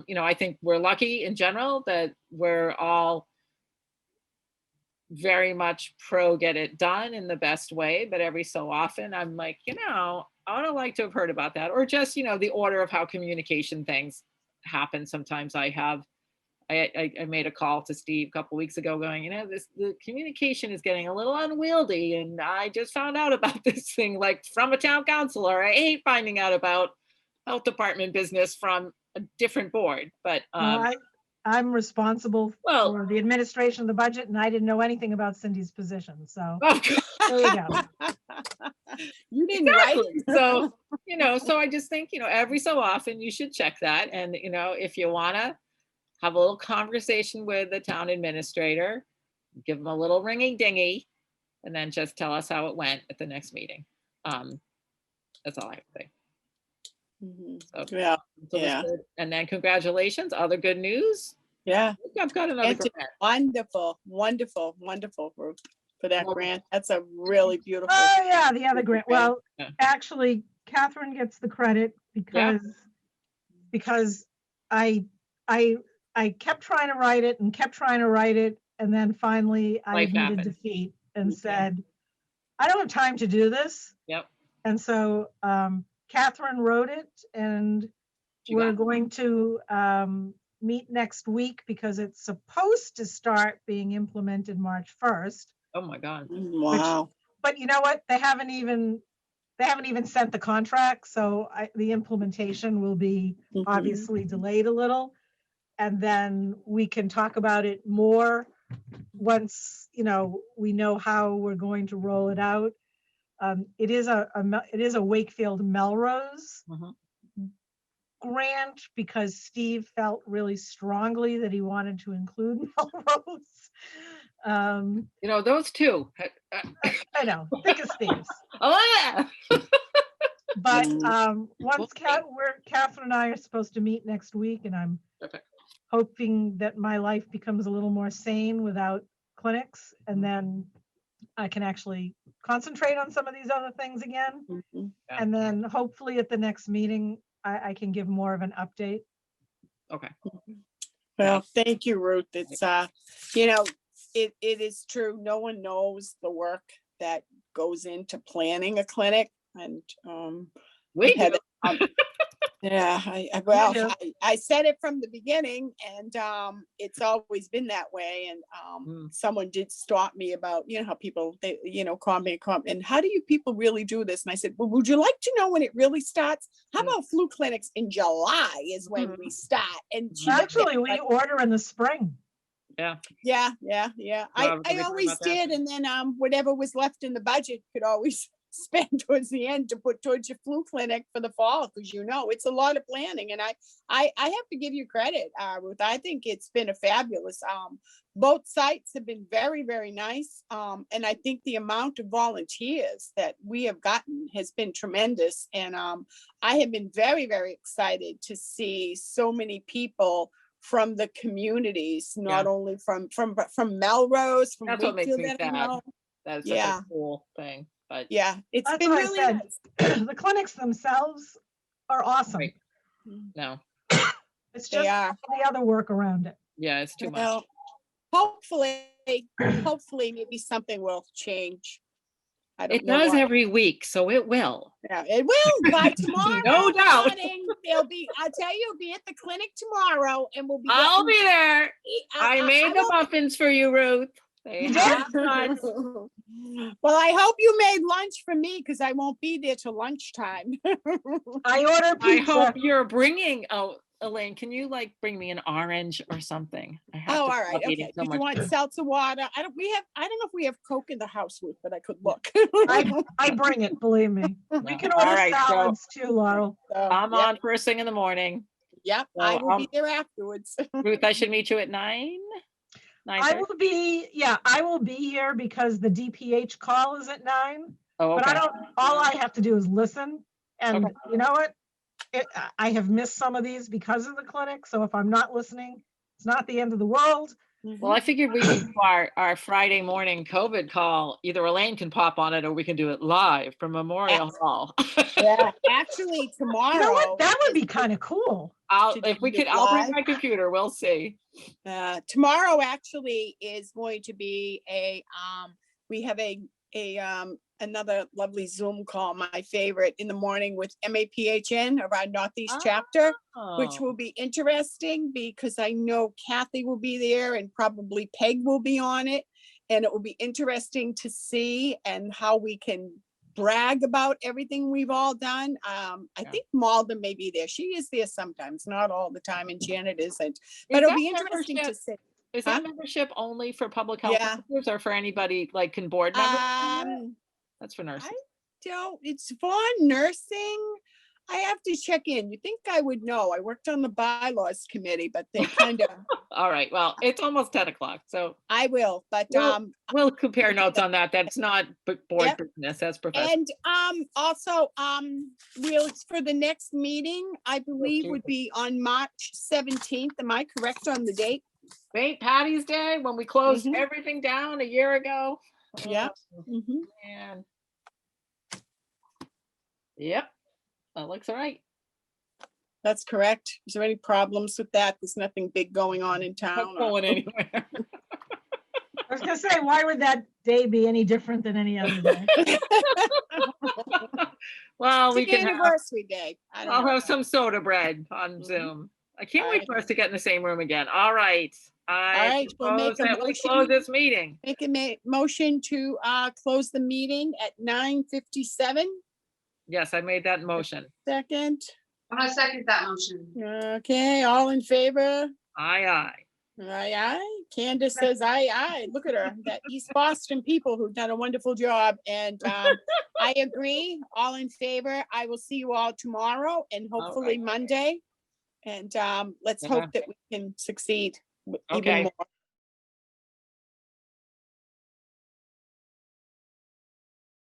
you know, I think we're lucky in general that we're all very much pro get it done in the best way. But every so often I'm like, you know, I would like to have heard about that, or just, you know, the order of how communication things happen. Sometimes I made a call to Steve a couple weeks ago going, you know, the communication is getting a little unwieldy. And I just found out about this thing, like from a town councilor. I hate finding out about health department business from a different board, but Well, I'm responsible well, for the administration of the budget, and I didn't know anything about Cindy's position. So oh, there you go. You didn't write. exactly. So, you know, so I just think, you know, every so often you should check that. And, you know, if you want to have a little conversation with the town administrator, give them a little ringy dingy, and then just tell us how it went at the next meeting. That's all I have to say. So, Yeah, so yeah. and then congratulations, other good news. Yeah. I've got another It's grant. wonderful, wonderful, wonderful, Ruth, for that Well- grant. That's a really beautiful. Oh, yeah, the other grant. Well, Yeah. actually, Catherine gets the credit because I kept trying to write it and kept trying to write it. And then finally I Life admitted happened. defeat and Okay. said, I don't have time to do this. Yep. And so Catherine wrote it, and She we're got it. going to meet next week because it's supposed to start being implemented March 1st. Oh my God. Wow. But you know what? They haven't even sent the contract, so the implementation will be Mhm. obviously delayed a little. And then we can talk about it more once, you know, we know how we're going to roll it out. It is a Wakefield Melrose Mhm. grant because Steve felt really strongly that he wanted to include Melrose. You know, those two. I know, thick as thieves. Oh, yeah. But Mm. once Catherine and I are supposed to meet next week, and I'm Okay. hoping that my life becomes a little more sane without clinics, and then I can actually concentrate on some of these other things again. Mhm. Yeah. And then hopefully at the next meeting, I can give more of an update. Okay. Well, thank you, Ruth. It's, you know, it is true. No one knows the work that goes into planning a clinic. And We I've had do. yeah, I said it from the beginning, and it's always been that way. And someone did stop me about, you know, how people, they, you know, call me and how do you people really do this? And I said, well, would you like to know when it really starts? How about flu clinics in July is when we start? And she looked at Actually, me we like, order in the spring. Yeah. yeah. Well, I we talked always about that. did, and then whatever was left in the budget could always spend towards the end to put towards your flu clinic for the fall, because you know it's a lot of planning. And I have to give you credit, Ruth. I think it's been a fabulous. Both sites have been very, very nice, and I think the amount of volunteers that we have gotten has been tremendous. And I have been very, very excited to see so many people from the communities, not only from Melrose, from That's what makes Wakefield me that I sad. know. That's Yeah. such a cool thing. But Yeah, it's That's been what I really said. nice. The clinics themselves are awesome. Right. No. It's They just are. the other work around it. Yeah, it's too much. Well, hopefully, hopefully maybe something will change. I don't It know does what. every week, so it will. Yeah, it will by tomorrow No doubt. morning. They'll be, I'll tell you, be at the clinic tomorrow and we'll be. I'll getting- be there. I made the will- muffins for you, Ruth. They You have did? nuts. Well, I hope you made lunch for me because I won't be there till lunchtime. I order I hope pizza. you're bringing, oh, Elaine, can you like bring me an orange or something? I have Oh, to all right, stop eating okay. so Did you much want seltzer water? I don't know if we have Coke in the house, Ruth, but I could look. I bring it, believe me. We can All order right, so salads too, Laurel. So, I'm yep, on first thing in the morning. yep, So I will be I'll- there afterwards. Ruth, I should meet you at 9? I 9:30? will be, yeah, I will be here because the DPH call is at 9. Oh, But I okay. don't, all I have to do is listen. And Okay. you know what? I have missed some of these because of the clinic. So if I'm not listening, it's not the end of the world. Well, I figured we could do our Friday morning COVID call. Either Elaine can pop on it or we can do it live from Memorial Hall. Yeah, actually You know tomorrow. what? That would be kind of cool. I'll, To if we do could, it I'll bring live? my computer. We'll see. Tomorrow actually is going to be we have another lovely Zoom call, my favorite, in the morning with MAPHN of our Northeast chapter, which Oh, will be interesting because I know Kathy will be there and probably Peg will be on it. And it will be interesting to see and how we can brag about everything we've all done. I Yeah. think Malden may be there. She is there sometimes, not all the time, and Janet isn't. Is But it'll that be interesting to membership- see. Is that membership only for public health Yeah. officers or for anybody, like, can board members? do that? That's for nurses. It's for nursing. I have to check in. You think I would know. I worked on the bylaws committee, but they kind of, All right, well, it's almost 10 o'clock, so I will, but, Well, we'll compare notes on that. That's not board Yep. business, that's professional. and, also, we'll, for the next meeting, I believe would be on March 17th. Am I correct on the date? St. Patty's Day, when we closed Mhm. everything down a year ago. Yeah. Oh, Mhm. man. Yep, that looks all right. That's correct. Is there any problems with that? There's nothing big going on in Not town. or- going anywhere. I was gonna say, why would that day be any different than any other day? Well, we It's an can have, anniversary day. I don't I'll know. have some soda bread on Mhm. Zoom. I can't All wait right. for us to get in the same room again. All right. I right, we'll make propose a that we motion. close this meeting. Make a motion to close the meeting at 9:57. Yes, I made that motion. Second. I'm gonna second that motion. Okay, all in favor? Aye, aye. Aye, aye. Candace says aye, aye. Look at her, that East Boston people who've done a wonderful job. And I agree, all in favor. I will see you all tomorrow and hopefully right. Monday. And let's Yeah. hope that we can succeed even Okay. more.